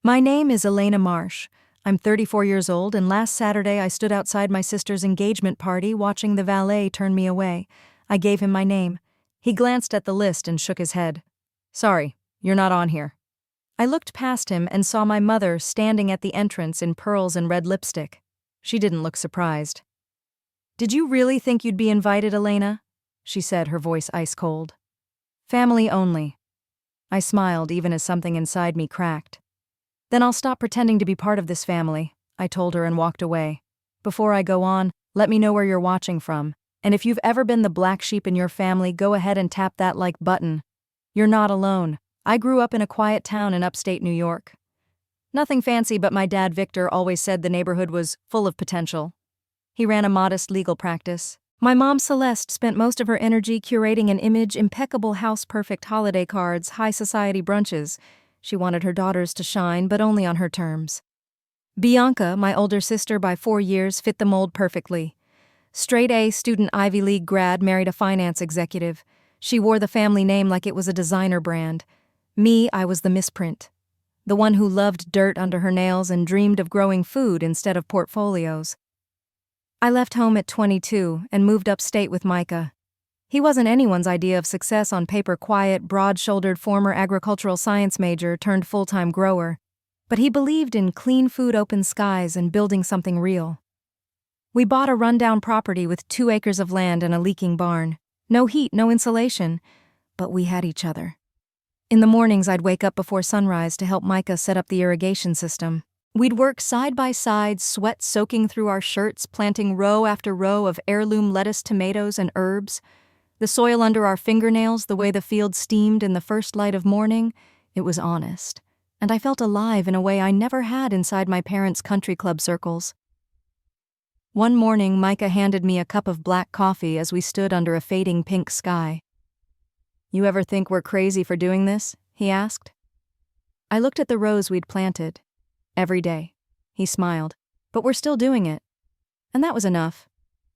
My name is Elena Marsh. I'm 34 years old, and last Saturday I stood outside my sister's engagement party watching the valet turn me away. I gave him my name. He glanced at the list and shook his head. Sorry, you're not on here. I looked past him and saw my mother standing at the entrance in pearls and red lipstick. She didn't look surprised. Did you really think you'd be invited, Elena? She said, her voice ice cold. Family only. I smiled even as something inside me cracked. Then I'll stop pretending to be part of this family, I told her and walked away. Before I go on, let me know where you're watching from. And if you've ever been the black sheep in your family, go ahead and tap that like button. You're not alone. I grew up in a quiet town in upstate New York. Nothing fancy, but my dad Victor always said the neighborhood was full of potential. He ran a modest legal practice. My mom Celeste spent most of her energy curating an image, impeccable house-perfect holiday cards, high society brunches. She wanted her daughters to shine, but only on her terms. Bianca, my older sister by 4 years, fit the mold perfectly. Straight-A student Ivy League grad, married a finance executive. She wore the family name like it was a designer brand. Me, I was the misprint. The one who loved dirt under her nails and dreamed of growing food instead of portfolios. I left home at 22 and moved upstate with Micah. He wasn't anyone's idea of success on paper, quiet, broad-shouldered former agricultural science major turned full-time grower. But he believed in clean food, open skies, and building something real. We bought a rundown property with 2 acres of land and a leaking barn. No heat, no insulation, but we had each other. In the mornings, I'd wake up before sunrise to help Micah set up the irrigation system. We'd work side by side, sweat soaking through our shirts, planting row after row of heirloom lettuce, tomatoes, and herbs. The soil under our fingernails, the way the field steamed in the first light of morning, it was honest. And I felt alive in a way I never had inside my parents' country club circles. One morning, Micah handed me a cup of black coffee as we stood under a fading pink sky. You ever think we're crazy for doing this? He asked. I looked at the rows we'd planted. Every day. He smiled. But we're still doing it. And that was enough.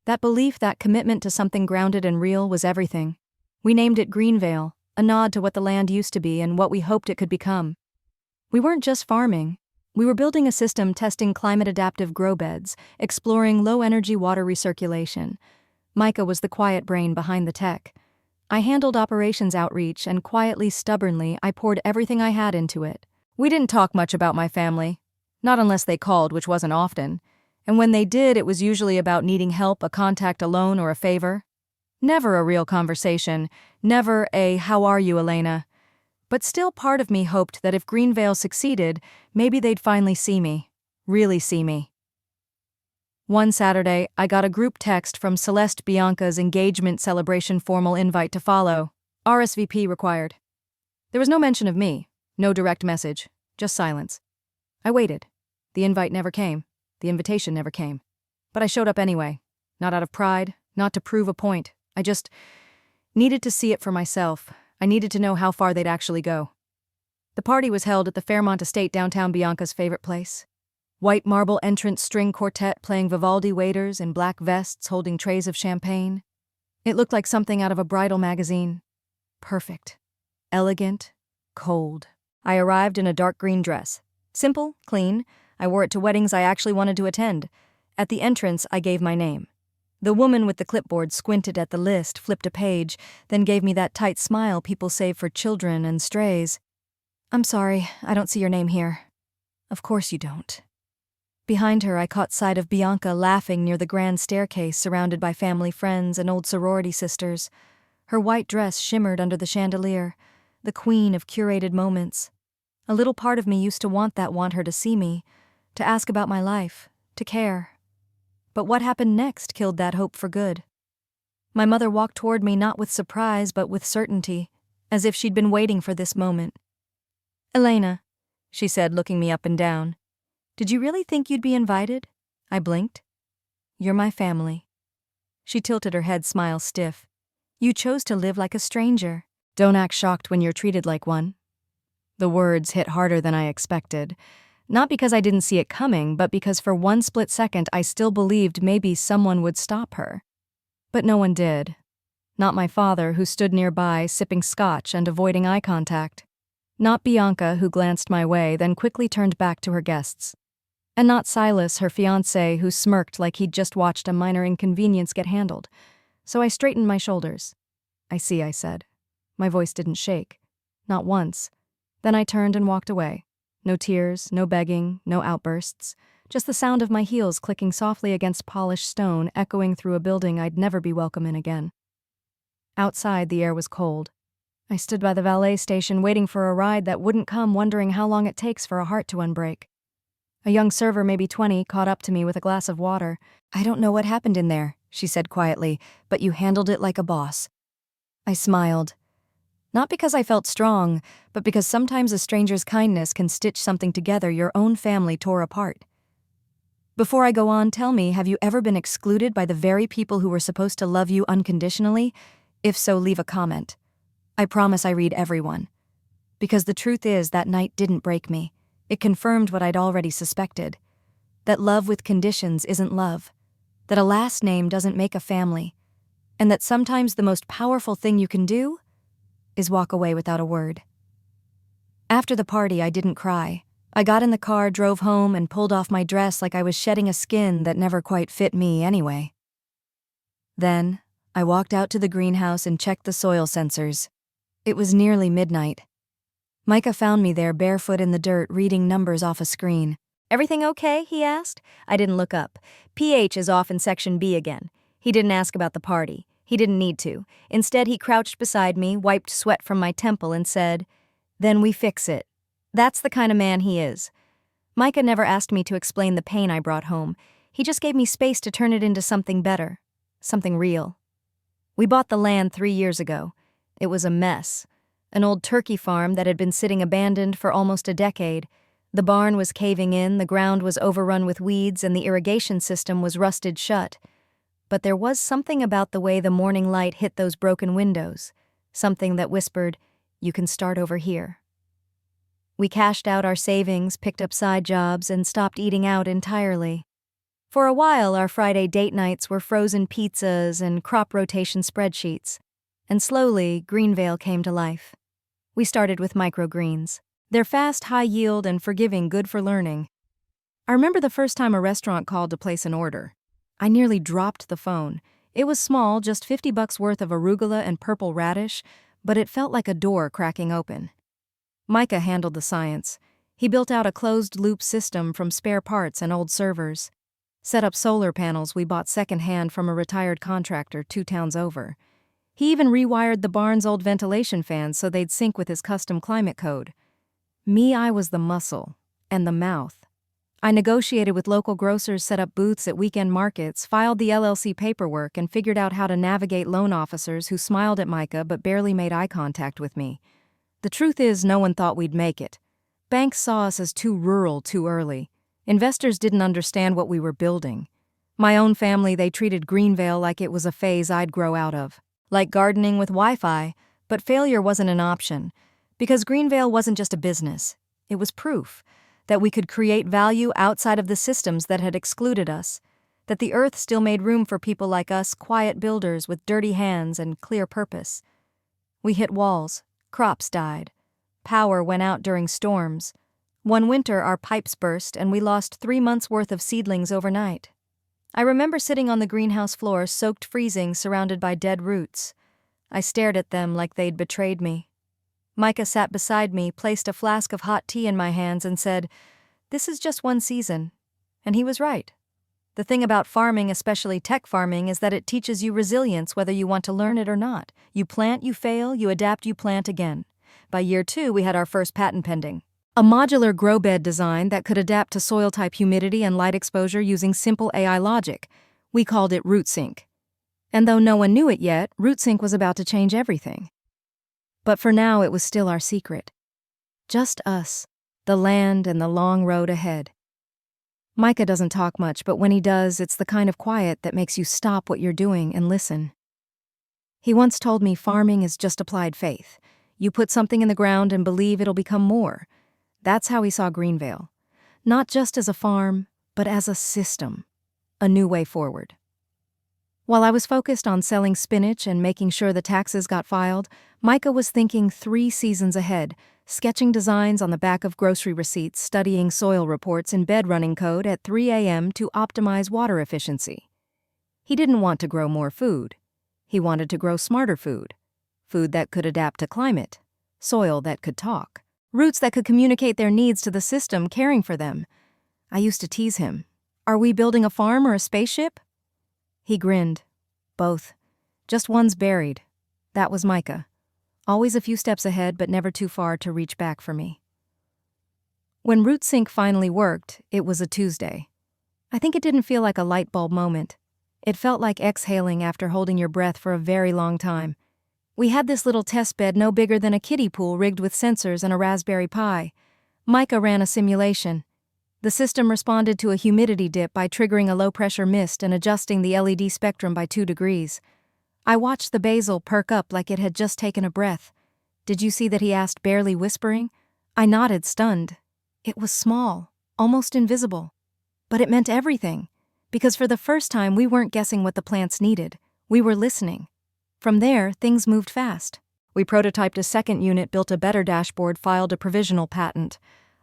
That belief, that commitment to something grounded and real was everything. We named it GreenVale, a nod to what the land used to be and what we hoped it could become. We weren't just farming. We were building a system testing climate-adaptive grow beds, exploring low-energy water recirculation. Micah was the quiet brain behind the tech. I handled operations outreach, and quietly, stubbornly, I poured everything I had into it. We didn't talk much about my family. Not unless they called, which wasn't often. And when they did, it was usually about needing help, a contact, a loan, or a favor. Never a real conversation. Never a, "How are you, Elena?" But still part of me hoped that if GreenVale succeeded, maybe they'd finally see me. Really see me. One Saturday, I got a group text from Celeste Bianca's engagement celebration, formal invite to follow. RSVP required. There was no mention of me, no direct message, just silence. I waited. The invite never came. The invitation never came. But I showed up anyway, not out of pride, not to prove a point. I just needed to see it for myself. I needed to know how far they'd actually go. The party was held at the Fairmont Estate, downtown, Bianca's favorite place. White marble entrance string quartet playing Vivaldi, waiters in black vests holding trays of champagne. It looked like something out of a bridal magazine. Perfect. Elegant. Cold. I arrived in a dark green dress. Simple, clean. I wore it to weddings I actually wanted to attend. At the entrance, I gave my name. The woman with the clipboard squinted at the list, flipped a page, then gave me that tight smile people save for children and strays. I'm sorry, I don't see your name here. Of course you don't. Behind her, I caught sight of Bianca laughing near the grand staircase, surrounded by family friends and old sorority sisters. Her white dress shimmered under the chandelier, the queen of curated moments. A little part of me used to want her to see me, to ask about my life, to care. But what happened next killed that hope for good. My mother walked toward me not with surprise but with certainty, as if she'd been waiting for this moment. Elena, she said, looking me up and down. Did you really think you'd be invited? I blinked. You're my family. She tilted her head, smile stiff. You chose to live like a stranger. Don't act shocked when you're treated like one. The words hit harder than I expected. Not because I didn't see it coming, but because for one split second I still believed maybe someone would stop her. But no one did. Not my father, who stood nearby, sipping scotch and avoiding eye contact. Not Bianca, who glanced my way, then quickly turned back to her guests. And not Silas, her fiancé, who smirked like he'd just watched a minor inconvenience get handled. So I straightened my shoulders. "I see," I said. My voice didn't shake. Not once. Then I turned and walked away. No tears, no begging, no outbursts. Just the sound of my heels clicking softly against polished stone, echoing through a building I'd never be welcome in again. Outside, the air was cold. I stood by the valet station waiting for a ride that wouldn't come, wondering how long it takes for a heart to unbreak. A young server, maybe 20, caught up to me with a glass of water. "I don't know what happened in there," she said quietly, "but you handled it like a boss." I smiled. Not because I felt strong, but because sometimes a stranger's kindness can stitch something together your own family tore apart. Before I go on, tell me, have you ever been excluded by the very people who were supposed to love you unconditionally? If so, leave a comment. I promise I read everyone. Because the truth is, that night didn't break me. It confirmed what I'd already suspected. That love with conditions isn't love. That a last name doesn't make a family. And that sometimes the most powerful thing you can do is walk away without a word. After the party, I didn't cry. I got in the car, drove home, and pulled off my dress like I was shedding a skin that never quite fit me anyway. Then, I walked out to the greenhouse and checked the soil sensors. It was nearly midnight. Micah found me there, barefoot in the dirt, reading numbers off a screen. "Everything okay?" he asked. I didn't look up. pH is off in Section B again. He didn't ask about the party. He didn't need to. Instead, he crouched beside me, wiped sweat from my temple, and said, "Then we fix it." That's the kind of man he is. Micah never asked me to explain the pain I brought home. He just gave me space to turn it into something better, something real. We bought the land 3 years ago. It was a mess. An old turkey farm that had been sitting abandoned for almost a decade. The barn was caving in, the ground was overrun with weeds, and the irrigation system was rusted shut. But there was something about the way the morning light hit those broken windows, something that whispered, "You can start over here." We cashed out our savings, picked up side jobs, and stopped eating out entirely. For a while, our Friday date nights were frozen pizzas and crop rotation spreadsheets. And slowly, GreenVale came to life. We started with microgreens. They're fast, high-yield, and forgiving, good for learning. I remember the first time a restaurant called to place an order. I nearly dropped the phone. It was small, just $50 worth of arugula and purple radish, but it felt like a door cracking open. Micah handled the science. He built out a closed-loop system from spare parts and old servers. Set up solar panels we bought secondhand from a retired contractor 2 towns over. He even rewired the barn's old ventilation fans so they'd sync with his custom climate code. I was the muscle and the mouth. I negotiated with local grocers, set up booths at weekend markets, filed the LLC paperwork, and figured out how to navigate loan officers who smiled at Micah but barely made eye contact with me. The truth is, no one thought we'd make it. Banks saw us as too rural too early. Investors didn't understand what we were building. My own family, they treated GreenVale like it was a phase I'd grow out of. Like gardening with Wi-Fi, but failure wasn't an option. Because GreenVale wasn't just a business. It was proof that we could create value outside of the systems that had excluded us. That the earth still made room for people like us, quiet builders with dirty hands and clear purpose. We hit walls. Crops died. Power went out during storms. One winter, our pipes burst, and we lost 3 months' worth of seedlings overnight. I remember sitting on the greenhouse floor, soaked freezing, surrounded by dead roots. I stared at them like they'd betrayed me. Micah sat beside me, placed a flask of hot tea in my hands, and said, "This is just one season." And he was right. The thing about farming, especially tech farming, is that it teaches you resilience whether you want to learn it or not. You plant, you fail, you adapt, you plant again. By year 2, we had our first patent pending. A modular grow bed design that could adapt to soil type, humidity, and light exposure using simple AI logic. We called it RootSync. And though no one knew it yet, RootSync was about to change everything. But for now, it was still our secret. Just us, the land, and the long road ahead. Micah doesn't talk much, but when he does, it's the kind of quiet that makes you stop what you're doing and listen. He once told me farming is just applied faith. You put something in the ground and believe it'll become more. That's how he saw GreenVale. Not just as a farm, but as a system. A new way forward. While I was focused on selling spinach and making sure the taxes got filed, Micah was thinking 3 seasons ahead, sketching designs on the back of grocery receipts, studying soil reports in bedrunning code at 3 a.m. to optimize water efficiency. He didn't want to grow more food. He wanted to grow smarter food. Food that could adapt to climate. Soil that could talk. Roots that could communicate their needs to the system caring for them. I used to tease him. Are we building a farm or a spaceship? He grinned. Both. Just one's buried. That was Micah. Always a few steps ahead, but never too far to reach back for me. When RootSync finally worked, it was a Tuesday. I think it didn't feel like a light bulb moment. It felt like exhaling after holding your breath for a very long time. We had this little test bed no bigger than a kiddie pool rigged with sensors and a Raspberry Pi. Micah ran a simulation. The system responded to a humidity dip by triggering a low-pressure mist and adjusting the LED spectrum by 2 degrees. I watched the basil perk up like it had just taken a breath. Did you see that he asked, barely whispering? I nodded, stunned. It was small, almost invisible. But it meant everything, because for the first time we weren't guessing what the plants needed. We were listening. From there, things moved fast. We prototyped a second unit, built a better dashboard, filed a provisional patent.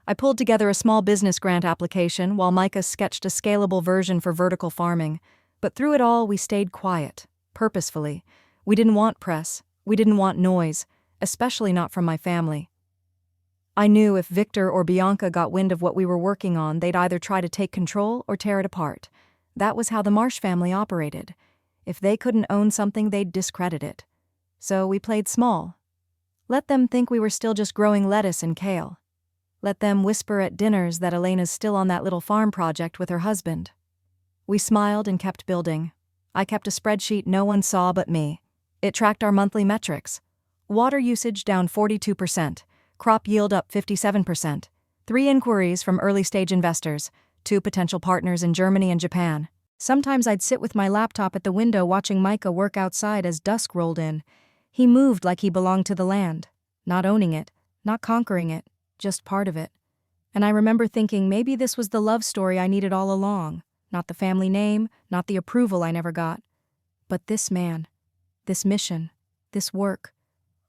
I pulled together a small business grant application while Micah sketched a scalable version for vertical farming. But through it all, we stayed quiet, purposefully. We didn't want press. We didn't want noise, especially not from my family. I knew if Victor or Bianca got wind of what we were working on, they'd either try to take control or tear it apart. That was how the Marsh family operated. If they couldn't own something, they'd discredit it. So we played small. Let them think we were still just growing lettuce and kale. Let them whisper at dinners that Elena's still on that little farm project with her husband. We smiled and kept building. I kept a spreadsheet no one saw but me. It tracked our monthly metrics. Water usage down 42%, crop yield up 57%, 3 inquiries from early-stage investors, 2 potential partners in Germany and Japan. Sometimes I'd sit with my laptop at the window watching Micah work outside as dusk rolled in. He moved like he belonged to the land, not owning it, not conquering it, just part of it. And I remember thinking maybe this was the love story I needed all along. Not the family name, not the approval I never got. But this man, this mission, this work.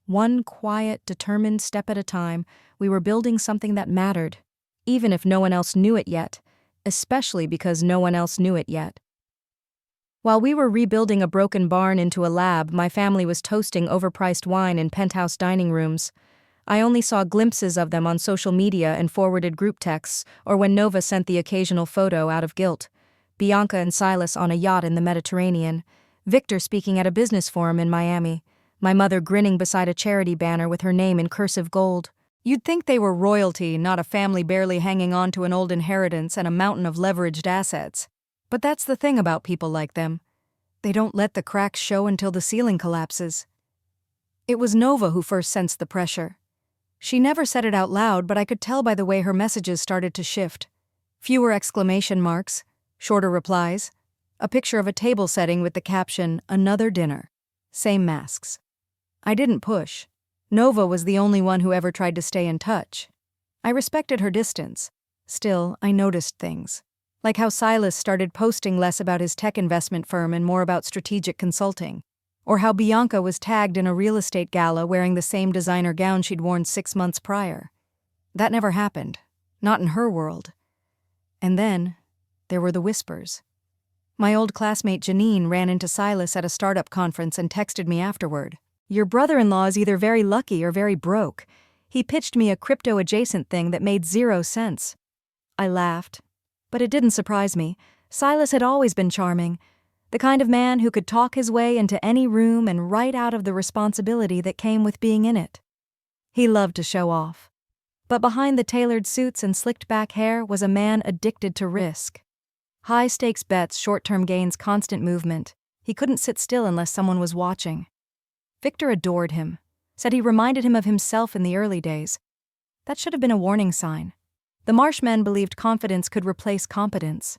One quiet, determined step at a time, we were building something that mattered, even if no one else knew it yet, especially because no one else knew it yet. While we were rebuilding a broken barn into a lab, my family was toasting overpriced wine in penthouse dining rooms. I only saw glimpses of them on social media and forwarded group texts, or when Nova sent the occasional photo out of guilt. Bianca and Silas on a yacht in the Mediterranean. Victor speaking at a business forum in Miami. My mother grinning beside a charity banner with her name in cursive gold. You'd think they were royalty, not a family barely hanging on to an old inheritance and a mountain of leveraged assets. But that's the thing about people like them. They don't let the cracks show until the ceiling collapses. It was Nova who first sensed the pressure. She never said it out loud, but I could tell by the way her messages started to shift. Fewer exclamation marks, shorter replies, a picture of a table setting with the caption, "Another dinner." Same masks. I didn't push. Nova was the only one who ever tried to stay in touch. I respected her distance. Still, I noticed things. Like how Silas started posting less about his tech investment firm and more about strategic consulting. Or how Bianca was tagged in a real estate gala wearing the same designer gown she'd worn 6 months prior. That never happened. Not in her world. And then, there were the whispers. My old classmate Janine ran into Silas at a startup conference and texted me afterward. "Your brother-in-law is either very lucky or very broke. He pitched me a crypto-adjacent thing that made 0 sense. I laughed. But it didn't surprise me. Silas had always been charming. The kind of man who could talk his way into any room and right out of the responsibility that came with being in it. He loved to show off. But behind the tailored suits and slicked-back hair was a man addicted to risk. High-stakes bets, short-term gains, constant movement. He couldn't sit still unless someone was watching. Victor adored him, said he reminded him of himself in the early days. That should have been a warning sign. The Marsh men believed confidence could replace competence.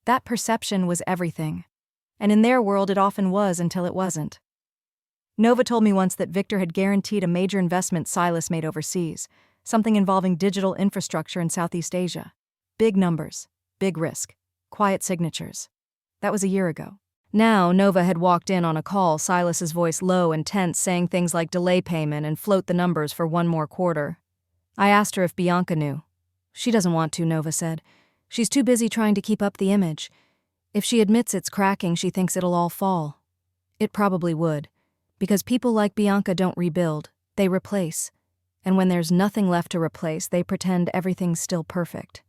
That perception was everything. And in their world it often was until it wasn't. Nova told me once that Victor had guaranteed a major investment Silas made overseas, something involving digital infrastructure in Southeast Asia. Big numbers, big risk, quiet signatures. That was a year ago. Now, Nova had walked in on a call, Silas's voice low and tense, saying things like delay payment and float the numbers for one more quarter. I asked her if Bianca knew. She doesn't want to, Nova said. She's too busy trying to keep up the image. If she admits it's cracking, she thinks it'll all fall. It probably would, because people like Bianca don't rebuild, they replace. And when there's nothing left to replace, they pretend everything's still perfect.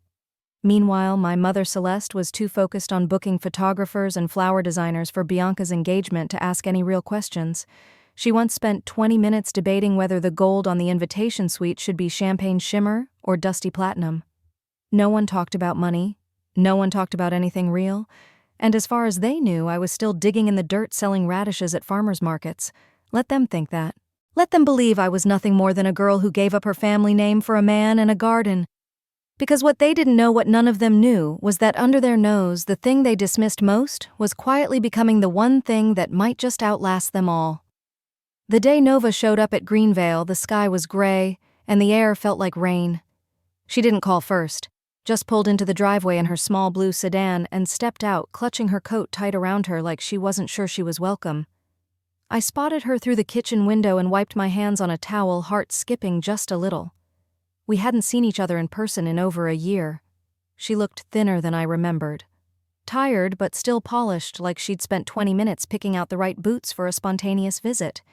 Meanwhile, my mother Celeste was too focused on booking photographers and flower designers for Bianca's engagement to ask any real questions. She once spent 20 minutes debating whether the gold on the invitation suite should be champagne shimmer or dusty platinum. No one talked about money. No one talked about anything real. And as far as they knew, I was still digging in the dirt selling radishes at farmers' markets. Let them think that. Let them believe I was nothing more than a girl who gave up her family name for a man and a garden. Because what they didn't know, what none of them knew, was that under their nose, the thing they dismissed most was quietly becoming the one thing that might just outlast them all. The day Nova showed up at GreenVale, the sky was gray, and the air felt like rain. She didn't call first, just pulled into the driveway in her small blue sedan and stepped out, clutching her coat tight around her like she wasn't sure she was welcome. I spotted her through the kitchen window and wiped my hands on a towel, heart skipping just a little. We hadn't seen each other in person in over a year. She looked thinner than I remembered. Tired, but still polished, like she'd spent 20 minutes picking out the right boots for a spontaneous visit.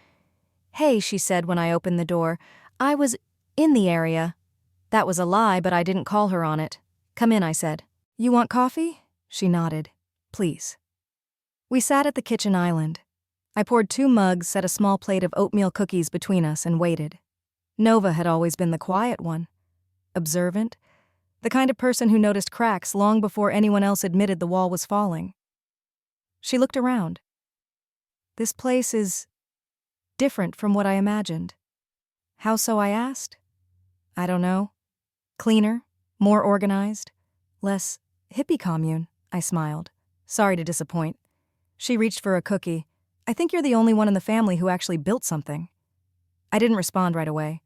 "Hey," she said when I opened the door. "I was in the area." That was a lie, but I didn't call her on it. "Come in," I said. "You want coffee?" She nodded. "Please." We sat at the kitchen island. I poured 2 mugs, set a small plate of oatmeal cookies between us, and waited. Nova had always been the quiet one. Observant. The kind of person who noticed cracks long before anyone else admitted the wall was falling. She looked around. "This place is different from what I imagined." "How so?" I asked. "I don't know. Cleaner, more organized, less hippie commune," I smiled. "Sorry to disappoint." She reached for a cookie. "I think you're the only one in the family who actually built something." I didn't respond right away.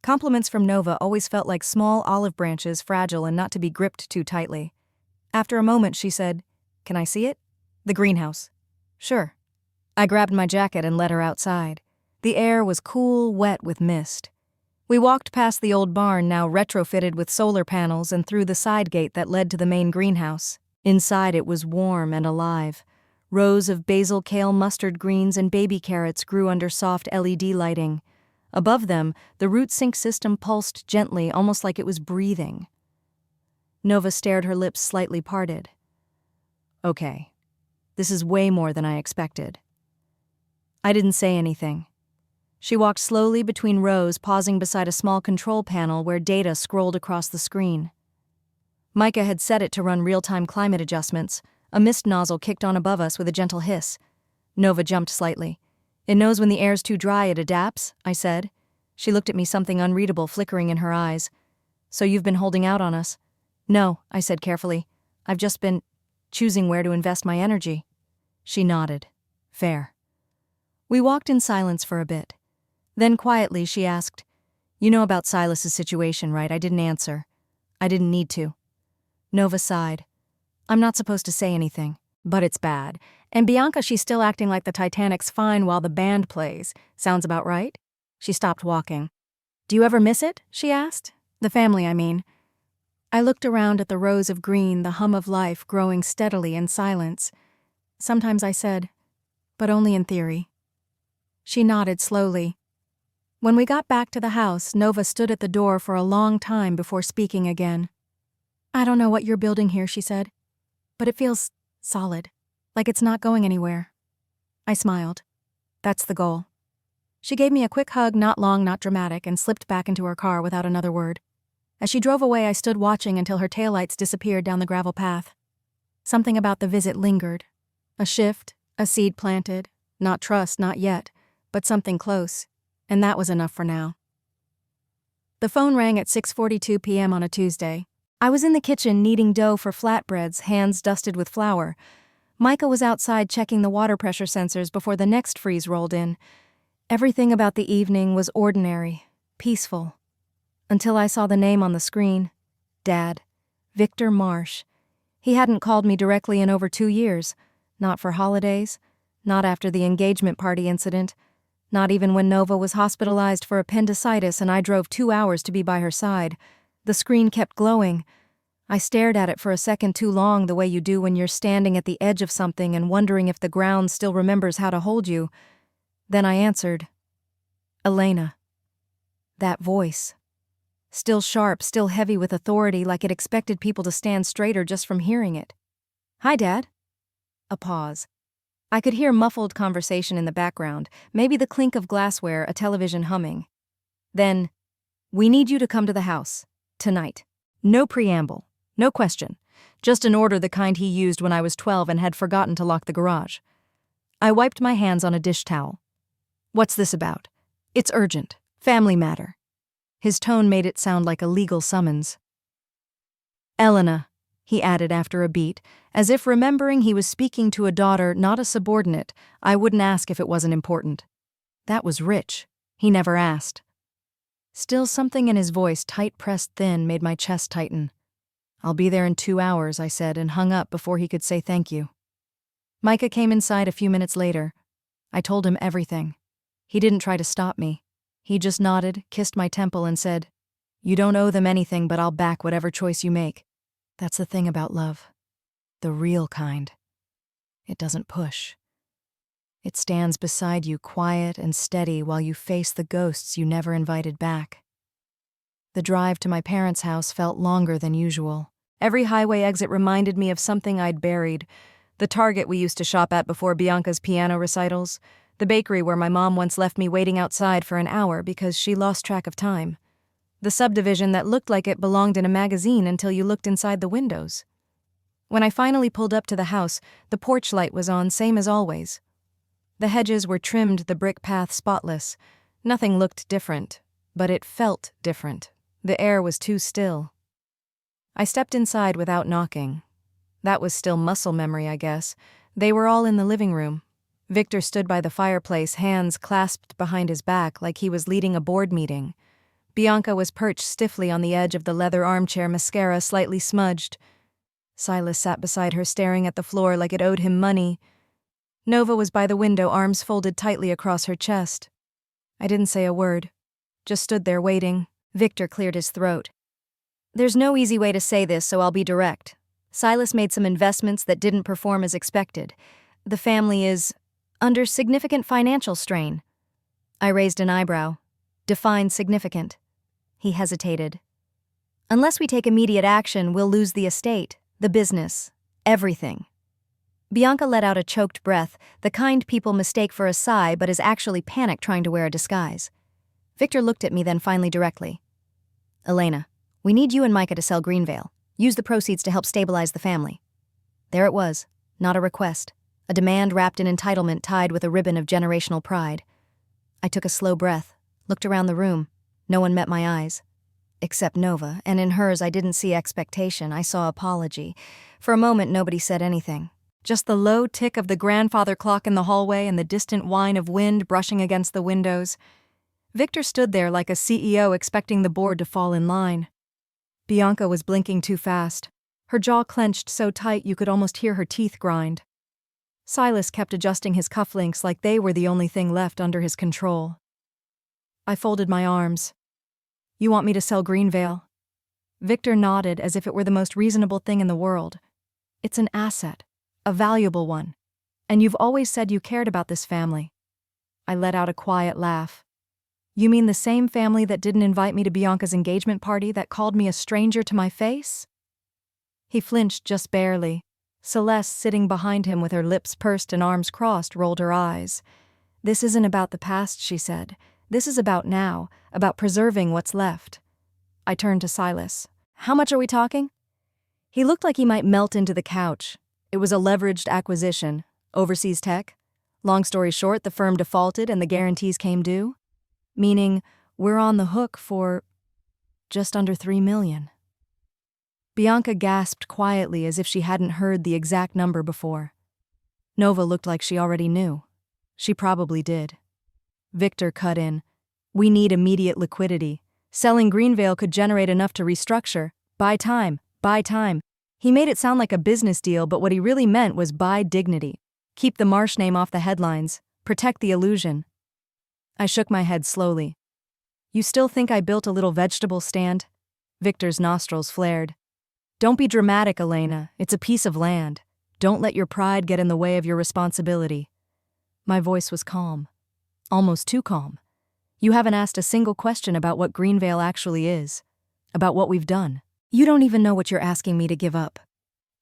Compliments from Nova always felt like small olive branches, fragile and not to be gripped too tightly. After a moment, she said, "Can I see it?" "The greenhouse." "Sure." I grabbed my jacket and led her outside. The air was cool, wet with mist. We walked past the old barn, now retrofitted with solar panels, and through the side gate that led to the main greenhouse. Inside it was warm and alive. Rows of basil, kale, mustard greens, and baby carrots grew under soft LED lighting. Above them, the root sink system pulsed gently, almost like it was breathing. Nova stared, her lips slightly parted. "Okay, this is way more than I expected." I didn't say anything. She walked slowly between rows, pausing beside a small control panel where data scrolled across the screen. Micah had set it to run real-time climate adjustments. A mist nozzle kicked on above us with a gentle hiss. Nova jumped slightly. "It knows when the air's too dry, it adapts," I said. She looked at me, something unreadable flickering in her eyes. "So you've been holding out on us?" "No," I said carefully. "I've just been choosing where to invest my energy." She nodded. "Fair." We walked in silence for a bit. Then quietly she asked, "You know about Silas's situation, right?" I didn't answer. I didn't need to. Nova sighed. "I'm not supposed to say anything, but it's bad. And Bianca, she's still acting like the Titanic's fine while the band plays. Sounds about right?" She stopped walking. "Do you ever miss it?" she asked. "The family, I mean." I looked around at the rows of green, the hum of life growing steadily in silence. Sometimes I said, "But only in theory." She nodded slowly. When we got back to the house, Nova stood at the door for a long time before speaking again. "I don't know what you're building here," she said, "but it feels solid, like it's not going anywhere." I smiled. "That's the goal." She gave me a quick hug, not long, not dramatic, and slipped back into her car without another word. As she drove away, I stood watching until her taillights disappeared down the gravel path. Something about the visit lingered. A shift, a seed planted, not trust, not yet, but something close, and that was enough for now. The phone rang at 6:42 p.m. on a Tuesday. I was in the kitchen kneading dough for flatbreads, hands dusted with flour. Micah was outside checking the water pressure sensors before the next freeze rolled in. Everything about the evening was ordinary, peaceful. Until I saw the name on the screen. Dad. Victor Marsh. He hadn't called me directly in over 2 years. Not for holidays, not after the engagement party incident, not even when Nova was hospitalized for appendicitis and I drove 2 hours to be by her side. The screen kept glowing. I stared at it for a second too long, the way you do when you're standing at the edge of something and wondering if the ground still remembers how to hold you. Then I answered. Elena. That voice. Still sharp, still heavy with authority, like it expected people to stand straighter just from hearing it. Hi, Dad. A pause. I could hear muffled conversation in the background, maybe the clink of glassware, a television humming. Then, we need you to come to the house. Tonight. No preamble. No question. Just an order the kind he used when I was 12 and had forgotten to lock the garage. I wiped my hands on a dish towel. What's this about? It's urgent. Family matter. His tone made it sound like a legal summons. Elena, he added after a beat, as if remembering he was speaking to a daughter, not a subordinate. I wouldn't ask if it wasn't important. That was rich. He never asked. Still, something in his voice, tight pressed thin, made my chest tighten. I'll be there in 2 hours, I said, and hung up before he could say thank you. Micah came inside a few minutes later. I told him everything. He didn't try to stop me. He just nodded, kissed my temple, and said, You don't owe them anything, but I'll back whatever choice you make. That's the thing about love. The real kind. It doesn't push. It stands beside you, quiet and steady, while you face the ghosts you never invited back. The drive to my parents' house felt longer than usual. Every highway exit reminded me of something I'd buried. The Target we used to shop at before Bianca's piano recitals. The bakery where my mom once left me waiting outside for an hour because she lost track of time. The subdivision that looked like it belonged in a magazine until you looked inside the windows. When I finally pulled up to the house, the porch light was on, same as always. The hedges were trimmed, the brick path spotless. Nothing looked different, but it felt different. The air was too still. I stepped inside without knocking. That was still muscle memory, I guess. They were all in the living room. Victor stood by the fireplace, hands clasped behind his back like he was leading a board meeting. Bianca was perched stiffly on the edge of the leather armchair, mascara slightly smudged. Silas sat beside her, staring at the floor like it owed him money. Nova was by the window, arms folded tightly across her chest. I didn't say a word, just stood there waiting. Victor cleared his throat. There's no easy way to say this, so I'll be direct. Silas made some investments that didn't perform as expected. The family is under significant financial strain. I raised an eyebrow. Define significant. He hesitated. Unless we take immediate action, we'll lose the estate, the business, everything. Bianca let out a choked breath, the kind people mistake for a sigh but is actually panic trying to wear a disguise. Victor looked at me then finally directly. Elena, we need you and Micah to sell GreenVale. Use the proceeds to help stabilize the family. There it was, not a request. A demand wrapped in entitlement tied with a ribbon of generational pride. I took a slow breath, looked around the room. No one met my eyes. Except Nova, and in hers I didn't see expectation, I saw apology. For a moment nobody said anything. Just the low tick of the grandfather clock in the hallway and the distant whine of wind brushing against the windows. Victor stood there like a CEO expecting the board to fall in line. Bianca was blinking too fast. Her jaw clenched so tight you could almost hear her teeth grind. Silas kept adjusting his cufflinks like they were the only thing left under his control. I folded my arms. You want me to sell GreenVale? Victor nodded as if it were the most reasonable thing in the world. It's an asset, a valuable one, and you've always said you cared about this family. I let out a quiet laugh. You mean the same family that didn't invite me to Bianca's engagement party, that called me a stranger to my face? He flinched just barely. Celeste, sitting behind him with her lips pursed and arms crossed, rolled her eyes. This isn't about the past, she said. This is about now, about preserving what's left. I turned to Silas. How much are we talking? He looked like he might melt into the couch. It was a leveraged acquisition. Overseas tech. Long story short, the firm defaulted and the guarantees came due. Meaning, we're on the hook for just under $3 million. Bianca gasped quietly as if she hadn't heard the exact number before. Nova looked like she already knew. She probably did. Victor cut in. We need immediate liquidity. Selling GreenVale could generate enough to restructure. Buy time, buy time. He made it sound like a business deal, but what he really meant was buy dignity. Keep the Marsh name off the headlines. Protect the illusion. I shook my head slowly. You still think I built a little vegetable stand? Victor's nostrils flared. Don't be dramatic, Elena. It's a piece of land. Don't let your pride get in the way of your responsibility. My voice was calm. Almost too calm. You haven't asked a single question about what GreenVale actually is. About what we've done. You don't even know what you're asking me to give up.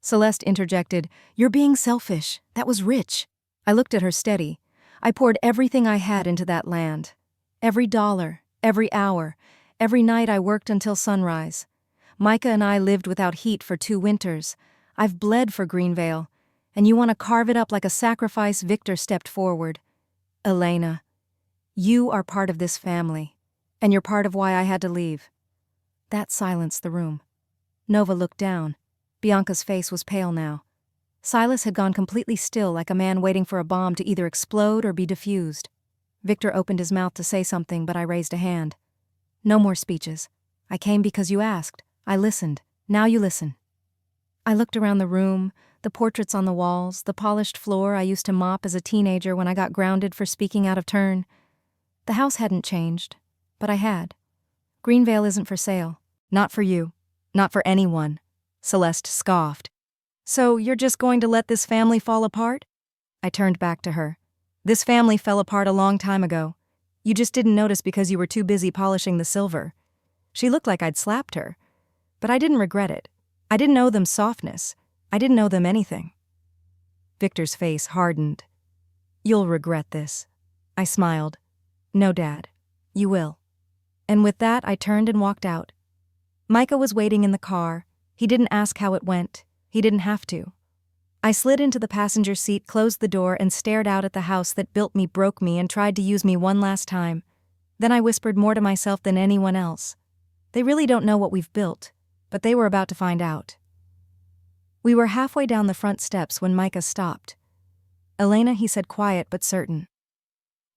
Celeste interjected, You're being selfish. That was rich. I looked at her steady. I poured everything I had into that land. Every dollar, every hour, every night I worked until sunrise. Micah and I lived without heat for 2 winters. I've bled for GreenVale. And you want to carve it up like a sacrifice? Victor stepped forward. Elena, you are part of this family. And you're part of why I had to leave. That silenced the room. Nova looked down. Bianca's face was pale now. Silas had gone completely still, like a man waiting for a bomb to either explode or be defused. Victor opened his mouth to say something, but I raised a hand. No more speeches. I came because you asked. I listened. Now you listen. I looked around the room, the portraits on the walls, the polished floor I used to mop as a teenager when I got grounded for speaking out of turn. The house hadn't changed, but I had. GreenVale isn't for sale. Not for you. Not for anyone. Celeste scoffed. So you're just going to let this family fall apart? I turned back to her. This family fell apart a long time ago. You just didn't notice because you were too busy polishing the silver. She looked like I'd slapped her. But I didn't regret it. I didn't owe them softness. I didn't owe them anything. Victor's face hardened. You'll regret this. I smiled. No, Dad. You will. And with that, I turned and walked out. Micah was waiting in the car. He didn't ask how it went. He didn't have to. I slid into the passenger seat, closed the door, and stared out at the house that built me, broke me, and tried to use me one last time. Then I whispered more to myself than anyone else. They really don't know what we've built, but they were about to find out. We were halfway down the front steps when Micah stopped. Elena, he said, quiet but certain.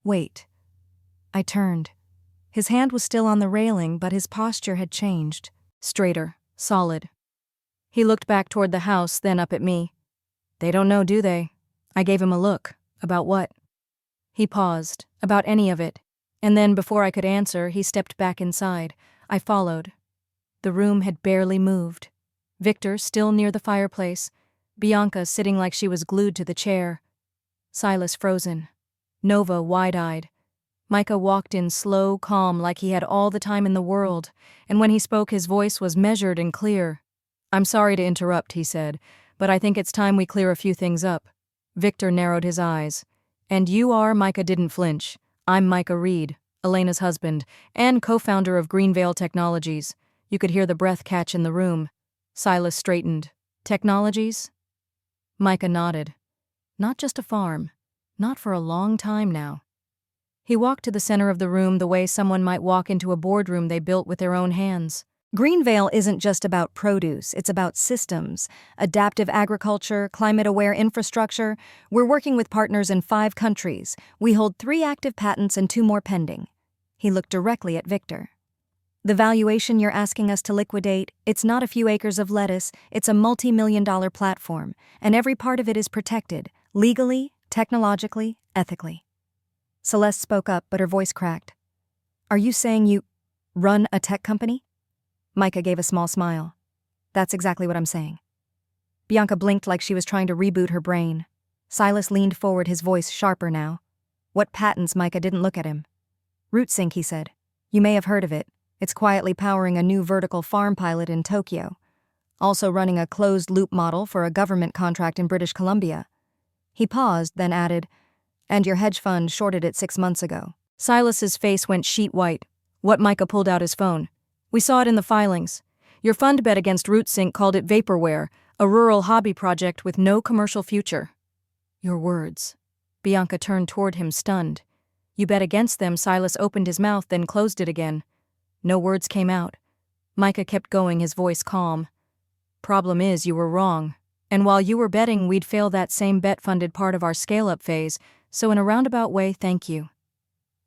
Wait. I turned. His hand was still on the railing, but his posture had changed. Straighter, solid. He looked back toward the house, then up at me. They don't know, do they? I gave him a look. About what? He paused. About any of it. And then, before I could answer, he stepped back inside. I followed. The room had barely moved. Victor still near the fireplace. Bianca sitting like she was glued to the chair. Silas frozen. Nova wide-eyed. Micah walked in slow, calm, like he had all the time in the world, and when he spoke his voice was measured and clear. I'm sorry to interrupt, he said, but I think it's time we clear a few things up. Victor narrowed his eyes. And you are, Micah didn't flinch. I'm Micah Reed, Elena's husband, and co-founder of GreenVale Technologies. You could hear the breath catch in the room. Silas straightened. Technologies? Micah nodded. Not just a farm. Not for a long time now. He walked to the center of the room the way someone might walk into a boardroom they built with their own hands. GreenVale isn't just about produce, it's about systems, adaptive agriculture, climate-aware infrastructure. We're working with partners in 5 countries. We hold 3 active patents and 2 more pending. He looked directly at Victor. The valuation you're asking us to liquidate, it's not a few acres of lettuce, it's a multi-million-dollar platform, and every part of it is protected, legally, technologically, ethically. Celeste spoke up, but her voice cracked. Are you saying you run a tech company? Micah gave a small smile. That's exactly what I'm saying. Bianca blinked like she was trying to reboot her brain. Silas leaned forward, his voice sharper now. What patents? Micah didn't look at him. RootSync, he said. You may have heard of it. It's quietly powering a new vertical farm pilot in Tokyo. Also running a closed-loop model for a government contract in British Columbia. He paused, then added, and your hedge fund shorted it 6 months ago. Silas's face went sheet white. What? Micah pulled out his phone. We saw it in the filings. Your fund bet against RootSync called it vaporware, a rural hobby project with no commercial future. Your words. Bianca turned toward him, stunned. You bet against them. Silas opened his mouth, then closed it again. No words came out. Micah kept going, his voice calm. Problem is, you were wrong. And while you were betting we'd fail, that same bet funded part of our scale-up phase, so in a roundabout way, thank you.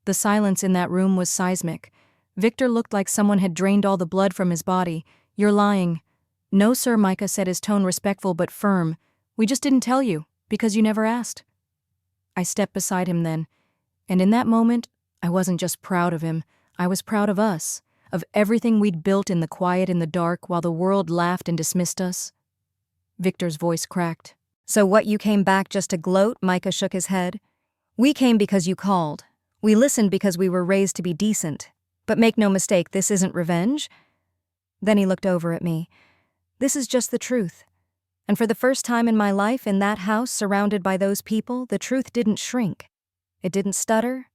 The silence in that room was seismic. Victor looked like someone had drained all the blood from his body. You're lying. No, sir, Micah said, his tone respectful but firm. We just didn't tell you, because you never asked. I stepped beside him then, and in that moment, I wasn't just proud of him, I was proud of us, of everything we'd built in the quiet in the dark while the world laughed and dismissed us. Victor's voice cracked. So what, you came back just to gloat? Micah shook his head. We came because you called. We listened because we were raised to be decent. But make no mistake, this isn't revenge. Then he looked over at me. This is just the truth. And for the first time in my life, in that house, surrounded by those people, the truth didn't shrink. It didn't stutter.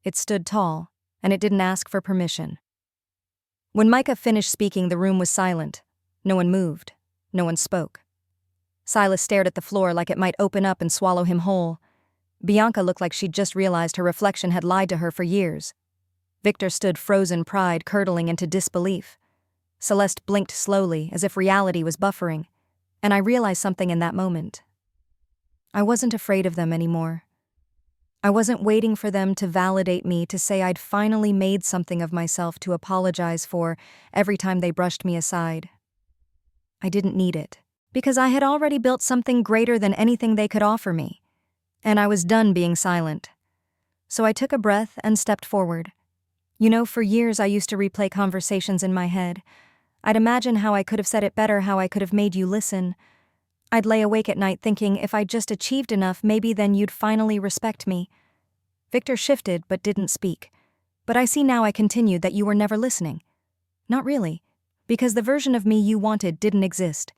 It stood tall, and it didn't ask for permission. When Micah finished speaking, the room was silent. No one moved. No one spoke. Silas stared at the floor like it might open up and swallow him whole. Bianca looked like she'd just realized her reflection had lied to her for years. Victor stood frozen, pride curdling into disbelief. Celeste blinked slowly, as if reality was buffering, and I realized something in that moment. I wasn't afraid of them anymore. I wasn't waiting for them to validate me, to say I'd finally made something of myself to apologize for every time they brushed me aside. I didn't need it, because I had already built something greater than anything they could offer me, and I was done being silent. So I took a breath and stepped forward. You know, for years I used to replay conversations in my head. I'd imagine how I could have said it better, how I could have made you listen. I'd lay awake at night thinking if I'd just achieved enough, maybe then you'd finally respect me. Victor shifted but didn't speak. But I see now, I continued, that you were never listening. Not really, because the version of me you wanted didn't exist.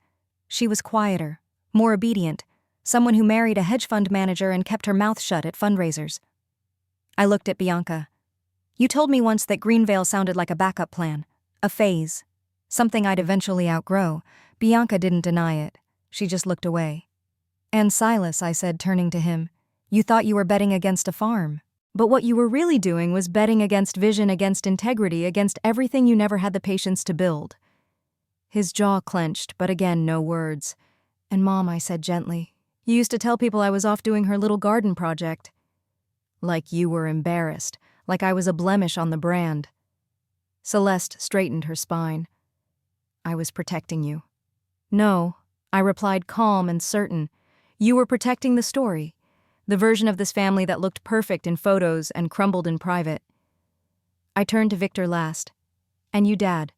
She was quieter, more obedient, someone who married a hedge fund manager and kept her mouth shut at fundraisers. I looked at Bianca. You told me once that GreenVale sounded like a backup plan, a phase, something I'd eventually outgrow. Bianca didn't deny it. She just looked away. And Silas, I said, turning to him, you thought you were betting against a farm. But what you were really doing was betting against vision, against integrity, against everything you never had the patience to build. His jaw clenched, but again no words. And Mom, I said gently, you used to tell people I was off doing her little garden project. Like you were embarrassed, like I was a blemish on the brand. Celeste straightened her spine. I was protecting you. No, I replied, calm and certain. You were protecting the story, the version of this family that looked perfect in photos and crumbled in private. I turned to Victor last. And you, Dad.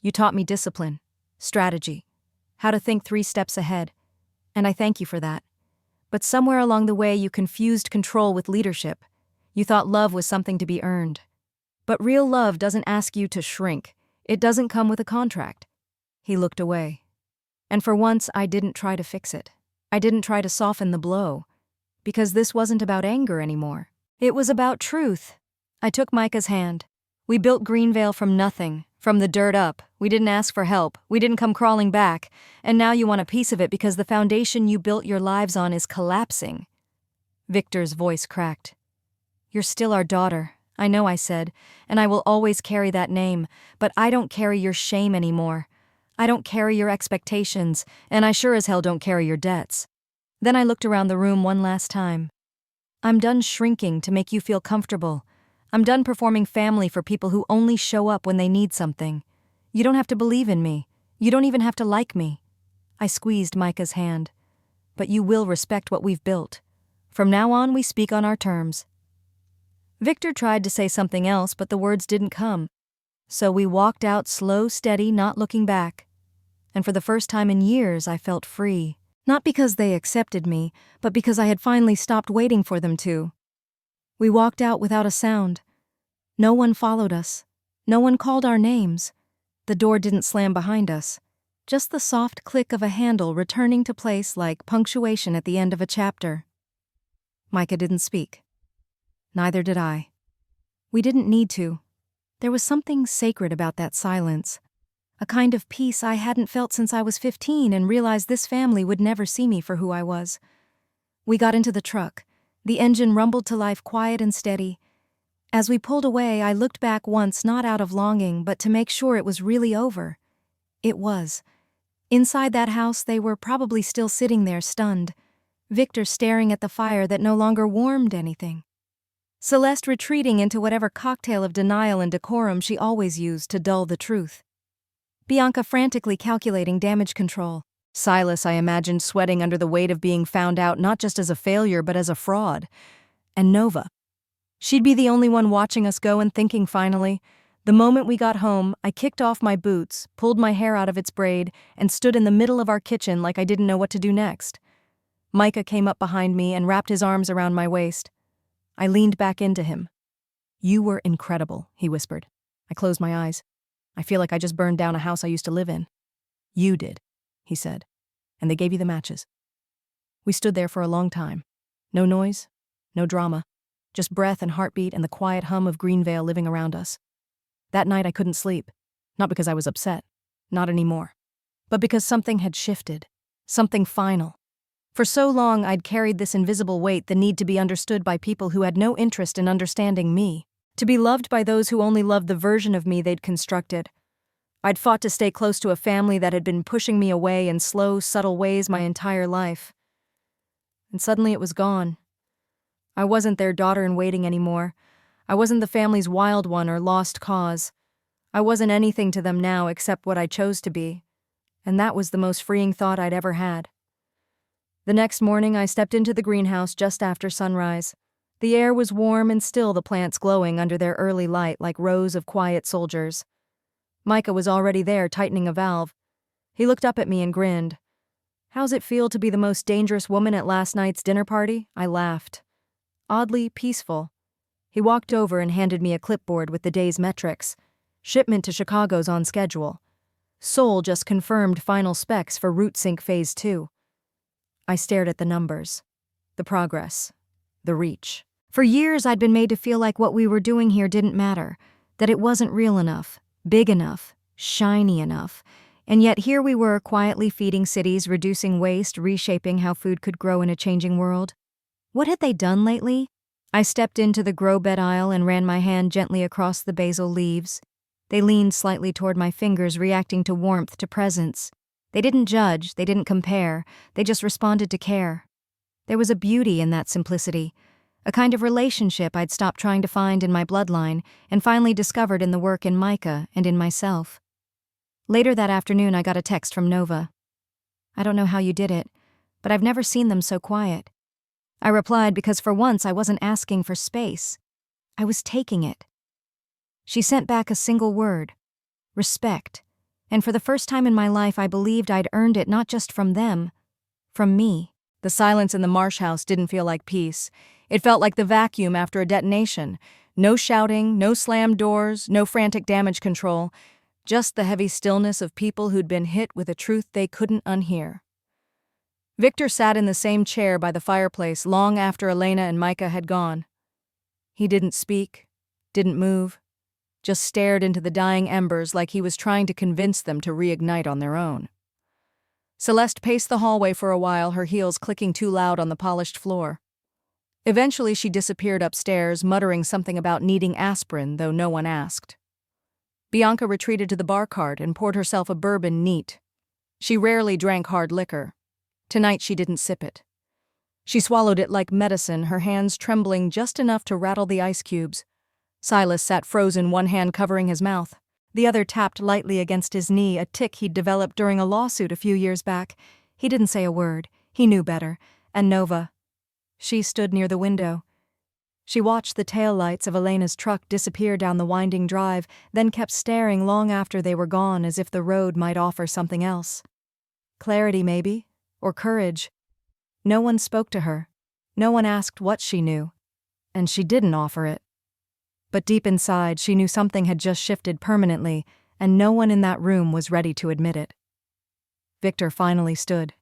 You taught me discipline, strategy, how to think 3 steps ahead, and I thank you for that. But somewhere along the way you confused control with leadership. You thought love was something to be earned. But real love doesn't ask you to shrink. It doesn't come with a contract. He looked away. And for once, I didn't try to fix it. I didn't try to soften the blow. Because this wasn't about anger anymore. It was about truth. I took Micah's hand. We built GreenVale from nothing, from the dirt up. We didn't ask for help. We didn't come crawling back. And now you want a piece of it because the foundation you built your lives on is collapsing. Victor's voice cracked. You're still our daughter. I know, I said, and I will always carry that name, but I don't carry your shame anymore. I don't carry your expectations, and I sure as hell don't carry your debts. Then I looked around the room one last time. I'm done shrinking to make you feel comfortable. I'm done performing family for people who only show up when they need something. You don't have to believe in me. You don't even have to like me. I squeezed Micah's hand. But you will respect what we've built. From now on, we speak on our terms. Victor tried to say something else, but the words didn't come. So we walked out slow, steady, not looking back. And for the first time in years, I felt free. Not because they accepted me, but because I had finally stopped waiting for them to. We walked out without a sound. No one followed us. No one called our names. The door didn't slam behind us. Just the soft click of a handle returning to place like punctuation at the end of a chapter. Micah didn't speak. Neither did I. We didn't need to. There was something sacred about that silence. A kind of peace I hadn't felt since I was 15 and realized this family would never see me for who I was. We got into the truck. The engine rumbled to life, quiet and steady. As we pulled away, I looked back once, not out of longing, but to make sure it was really over. It was. Inside that house, they were probably still sitting there, stunned. Victor staring at the fire that no longer warmed anything. Celeste retreating into whatever cocktail of denial and decorum she always used to dull the truth. Bianca frantically calculating damage control. Silas, I imagined, sweating under the weight of being found out not just as a failure but as a fraud. And Nova. She'd be the only one watching us go and thinking finally. The moment we got home, I kicked off my boots, pulled my hair out of its braid, and stood in the middle of our kitchen like I didn't know what to do next. Micah came up behind me and wrapped his arms around my waist. I leaned back into him. "You were incredible," he whispered. I closed my eyes. "I feel like I just burned down a house I used to live in." "You did," he said. "And they gave you the matches." We stood there for a long time. No noise, no drama, just breath and heartbeat and the quiet hum of GreenVale living around us. That night I couldn't sleep, not because I was upset, not anymore, but because something had shifted, something final. For so long I'd carried this invisible weight, the need to be understood by people who had no interest in understanding me, to be loved by those who only loved the version of me they'd constructed. I'd fought to stay close to a family that had been pushing me away in slow, subtle ways my entire life. And suddenly it was gone. I wasn't their daughter-in-waiting anymore. I wasn't the family's wild one or lost cause. I wasn't anything to them now except what I chose to be. And that was the most freeing thought I'd ever had. The next morning I stepped into the greenhouse just after sunrise. The air was warm and still, the plants glowing under their early light like rows of quiet soldiers. Micah was already there, tightening a valve. He looked up at me and grinned. "How's it feel to be the most dangerous woman at last night's dinner party?" I laughed. Oddly peaceful. He walked over and handed me a clipboard with the day's metrics. Shipment to Chicago's on schedule. Sol just confirmed final specs for Root Sync Phase 2. I stared at the numbers. The progress. The reach. For years I'd been made to feel like what we were doing here didn't matter, that it wasn't real enough, big enough, shiny enough, and yet here we were quietly feeding cities, reducing waste, reshaping how food could grow in a changing world. What had they done lately? I stepped into the grow bed aisle and ran my hand gently across the basil leaves. They leaned slightly toward my fingers, reacting to warmth, to presence. They didn't judge, they didn't compare, they just responded to care. There was a beauty in that simplicity, a kind of relationship I'd stopped trying to find in my bloodline and finally discovered in the work in Micah and in myself. Later that afternoon I got a text from Nova. "I don't know how you did it, but I've never seen them so quiet." I replied because for once I wasn't asking for space. I was taking it. She sent back a single word: respect. And for the first time in my life I believed I'd earned it, not just from them, from me. The silence in the Marsh house didn't feel like peace. It felt like the vacuum after a detonation. No shouting, no slammed doors, no frantic damage control. Just the heavy stillness of people who'd been hit with a truth they couldn't unhear. Victor sat in the same chair by the fireplace long after Elena and Micah had gone. He didn't speak, didn't move, just stared into the dying embers like he was trying to convince them to reignite on their own. Celeste paced the hallway for a while, her heels clicking too loud on the polished floor. Eventually she disappeared upstairs, muttering something about needing aspirin, though no one asked. Bianca retreated to the bar cart and poured herself a bourbon neat. She rarely drank hard liquor. Tonight she didn't sip it. She swallowed it like medicine, her hands trembling just enough to rattle the ice cubes. Silas sat frozen, one hand covering his mouth. The other tapped lightly against his knee, a tic he'd developed during a lawsuit a few years back. He didn't say a word. He knew better. And Nova. She stood near the window. She watched the taillights of Elena's truck disappear down the winding drive, then kept staring long after they were gone, as if the road might offer something else. Clarity, maybe, or courage. No one spoke to her. No one asked what she knew. And she didn't offer it. But deep inside, she knew something had just shifted permanently, and no one in that room was ready to admit it. Victor finally stood.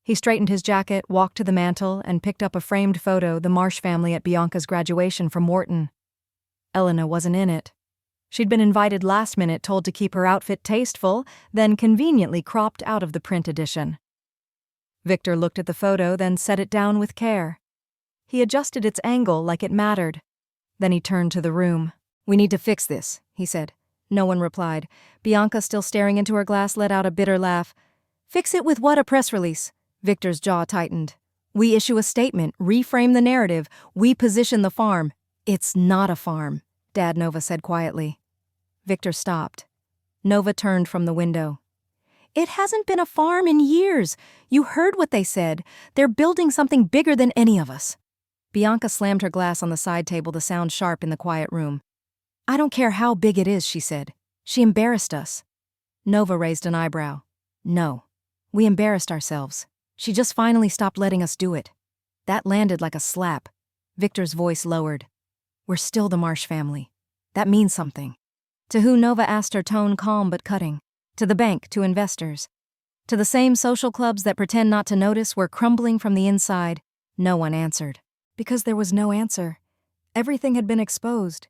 He straightened his jacket, walked to the mantel, and picked up a framed photo, the Marsh family at Bianca's graduation from Wharton. Elena wasn't in it. She'd been invited last minute, told to keep her outfit tasteful, then conveniently cropped out of the print edition. Victor looked at the photo, then set it down with care. He adjusted its angle like it mattered. Then he turned to the room. "We need to fix this," he said. No one replied. Bianca, still staring into her glass, let out a bitter laugh. "Fix it with what? A press release?" Victor's jaw tightened. "We issue a statement, reframe the narrative. We position the farm." "It's not a farm," Dad, Nova said quietly. Victor stopped. Nova turned from the window. It hasn't been a farm in years. You heard what they said. They're building something bigger than any of us. Bianca slammed her glass on the side table to sound sharp in the quiet room. I don't care how big it is, she said. She embarrassed us. Nova raised an eyebrow. No. We embarrassed ourselves. She just finally stopped letting us do it. That landed like a slap. Victor's voice lowered. We're still the Marsh family. That means something. To who, Nova asked, her tone calm but cutting. To the bank, to investors. To the same social clubs that pretend not to notice we're crumbling from the inside. No one answered. Because there was no answer. Everything had been exposed.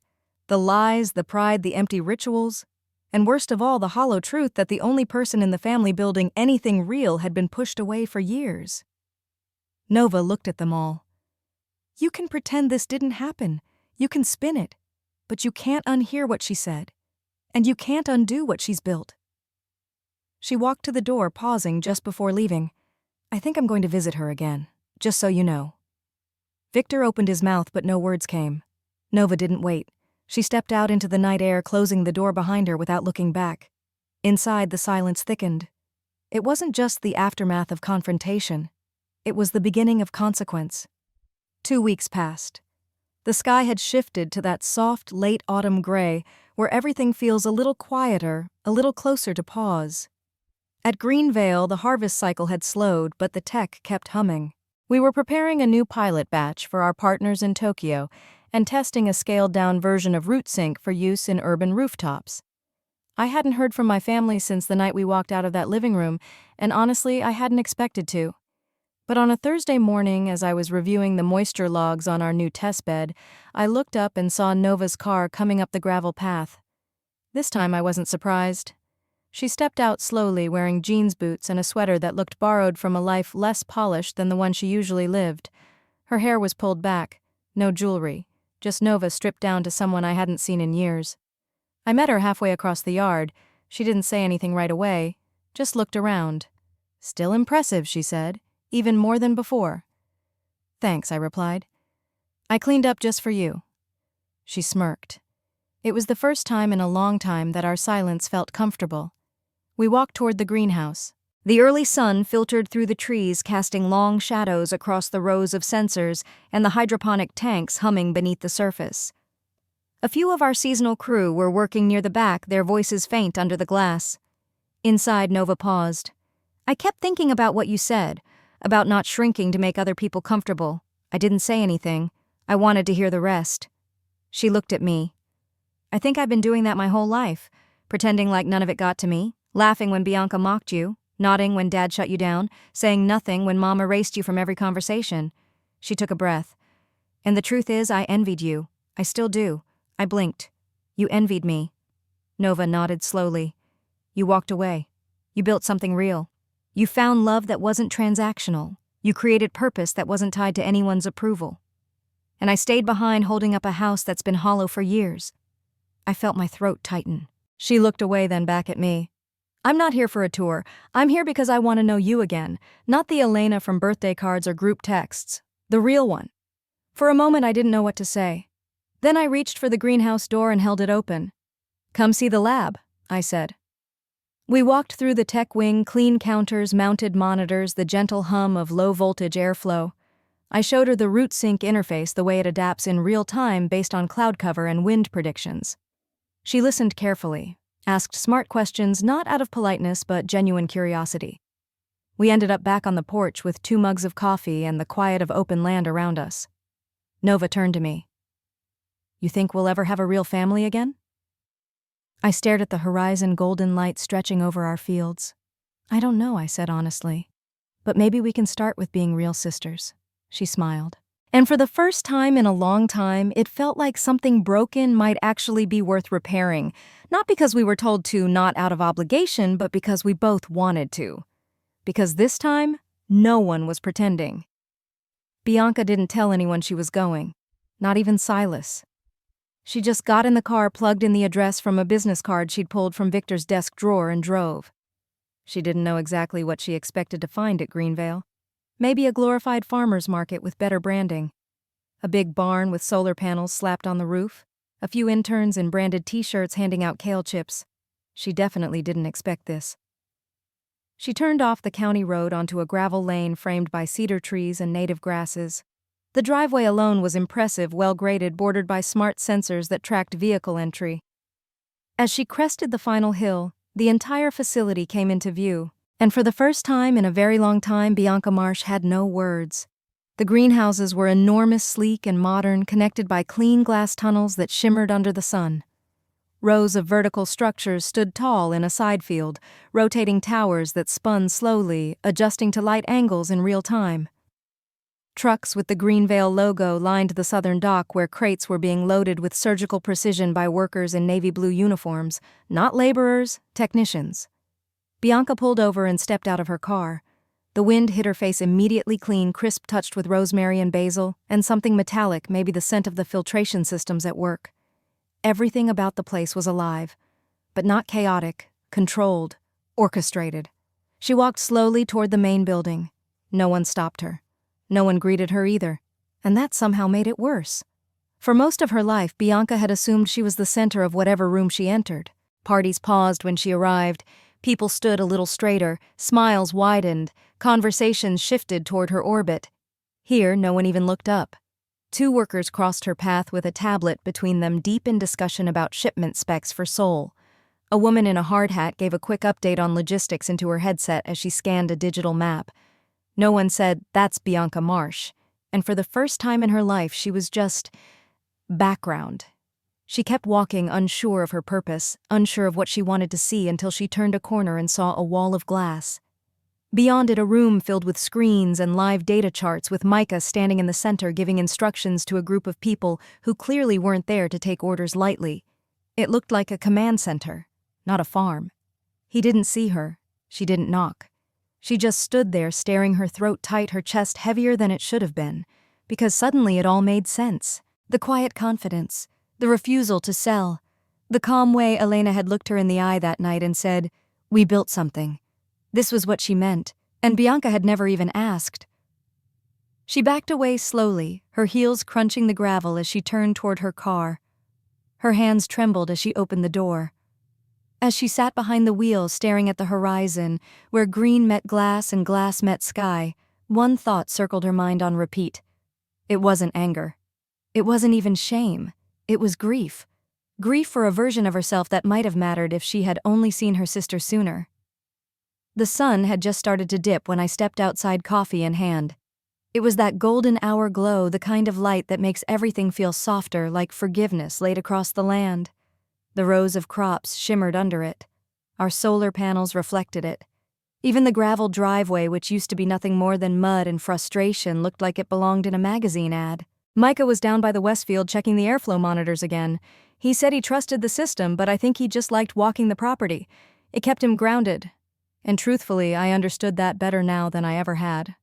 The lies, the pride, the empty rituals. And worst of all, the hollow truth that the only person in the family building anything real had been pushed away for years. Nova looked at them all. You can pretend this didn't happen. You can spin it. But you can't unhear what she said. And you can't undo what she's built. She walked to the door, pausing just before leaving. I think I'm going to visit her again, just so you know. Victor opened his mouth, but no words came. Nova didn't wait. She stepped out into the night air, closing the door behind her without looking back. Inside, the silence thickened. It wasn't just the aftermath of confrontation. It was the beginning of consequence. 2 weeks passed. The sky had shifted to that soft, late autumn gray, where everything feels a little quieter, a little closer to pause. At GreenVale, the harvest cycle had slowed, but the tech kept humming. We were preparing a new pilot batch for our partners in Tokyo and testing a scaled-down version of RootSync for use in urban rooftops. I hadn't heard from my family since the night we walked out of that living room, and honestly, I hadn't expected to. But on a Thursday morning, as I was reviewing the moisture logs on our new test bed, I looked up and saw Nova's car coming up the gravel path. This time I wasn't surprised. She stepped out slowly, wearing jeans boots and a sweater that looked borrowed from a life less polished than the one she usually lived. Her hair was pulled back, no jewelry, just Nova stripped down to someone I hadn't seen in years. I met her halfway across the yard. She didn't say anything right away, just looked around. Still impressive, she said, even more than before. Thanks, I replied. I cleaned up just for you. She smirked. It was the first time in a long time that our silence felt comfortable. We walked toward the greenhouse. The early sun filtered through the trees, casting long shadows across the rows of sensors and the hydroponic tanks humming beneath the surface. A few of our seasonal crew were working near the back, their voices faint under the glass. Inside, Nova paused. I kept thinking about what you said, about not shrinking to make other people comfortable. I didn't say anything. I wanted to hear the rest. She looked at me. I think I've been doing that my whole life, pretending like none of it got to me. Laughing when Bianca mocked you, nodding when Dad shut you down, saying nothing when Mom erased you from every conversation. She took a breath. And the truth is, I envied you. I still do. I blinked. You envied me. Nova nodded slowly. You walked away. You built something real. You found love that wasn't transactional. You created purpose that wasn't tied to anyone's approval. And I stayed behind holding up a house that's been hollow for years. I felt my throat tighten. She looked away, then back at me. I'm not here for a tour. I'm here because I want to know you again, not the Elena from birthday cards or group texts, the real one. For a moment I didn't know what to say. Then I reached for the greenhouse door and held it open. Come see the lab, I said. We walked through the tech wing, clean counters, mounted monitors, the gentle hum of low-voltage airflow. I showed her the RootSync interface, the way it adapts in real time based on cloud cover and wind predictions. She listened carefully. Asked smart questions not out of politeness but genuine curiosity. We ended up back on the porch with 2 mugs of coffee and the quiet of open land around us. Nova turned to me. You think we'll ever have a real family again? I stared at the horizon, golden light stretching over our fields. I don't know, I said honestly. But maybe we can start with being real sisters. She smiled. And for the first time in a long time, it felt like something broken might actually be worth repairing, not because we were told to, not out of obligation, but because we both wanted to. Because this time, no one was pretending. Bianca didn't tell anyone she was going, not even Silas. She just got in the car, plugged in the address from a business card she'd pulled from Victor's desk drawer, and drove. She didn't know exactly what she expected to find at GreenVale. Maybe a glorified farmer's market with better branding. A big barn with solar panels slapped on the roof. A few interns in branded t-shirts handing out kale chips. She definitely didn't expect this. She turned off the county road onto a gravel lane framed by cedar trees and native grasses. The driveway alone was impressive, well-graded, bordered by smart sensors that tracked vehicle entry. As she crested the final hill, the entire facility came into view, and for the first time in a very long time, Bianca Marsh had no words. The greenhouses were enormous, sleek, and modern, connected by clean glass tunnels that shimmered under the sun. Rows of vertical structures stood tall in a side field, rotating towers that spun slowly, adjusting to light angles in real time. Trucks with the GreenVale logo lined the southern dock where crates were being loaded with surgical precision by workers in navy blue uniforms, not laborers, technicians. Bianca pulled over and stepped out of her car. The wind hit her face immediately, clean, crisp, touched with rosemary and basil, and something metallic, maybe the scent of the filtration systems at work. Everything about the place was alive, but not chaotic, controlled, orchestrated. She walked slowly toward the main building. No one stopped her. No one greeted her either, and that somehow made it worse. For most of her life, Bianca had assumed she was the center of whatever room she entered. Parties paused when she arrived, people stood a little straighter, smiles widened, conversations shifted toward her orbit. Here, no one even looked up. Two workers crossed her path with a tablet between them, deep in discussion about shipment specs for Seoul. A woman in a hard hat gave a quick update on logistics into her headset as she scanned a digital map. No one said, "That's Bianca Marsh," and for the first time in her life she was just background. She kept walking, unsure of her purpose, unsure of what she wanted to see, until she turned a corner and saw a wall of glass. Beyond it, a room filled with screens and live data charts, with Micah standing in the center giving instructions to a group of people who clearly weren't there to take orders lightly. It looked like a command center, not a farm. He didn't see her. She didn't knock. She just stood there, staring, her throat tight, her chest heavier than it should have been, because suddenly it all made sense. The quiet confidence, the refusal to sell, the calm way Elena had looked her in the eye that night and said, "We built something." This was what she meant, and Bianca had never even asked. She backed away slowly, her heels crunching the gravel as she turned toward her car. Her hands trembled as she opened the door. As she sat behind the wheel, staring at the horizon, where green met glass and glass met sky, one thought circled her mind on repeat. It wasn't anger. It wasn't even shame. It was grief. Grief for a version of herself that might have mattered if she had only seen her sister sooner. The sun had just started to dip when I stepped outside, coffee in hand. It was that golden hour glow, the kind of light that makes everything feel softer, like forgiveness laid across the land. The rows of crops shimmered under it. Our solar panels reflected it. Even the gravel driveway, which used to be nothing more than mud and frustration, looked like it belonged in a magazine ad. Micah was down by the Westfield checking the airflow monitors again. He said he trusted the system, but I think he just liked walking the property. It kept him grounded. And truthfully, I understood that better now than I ever had.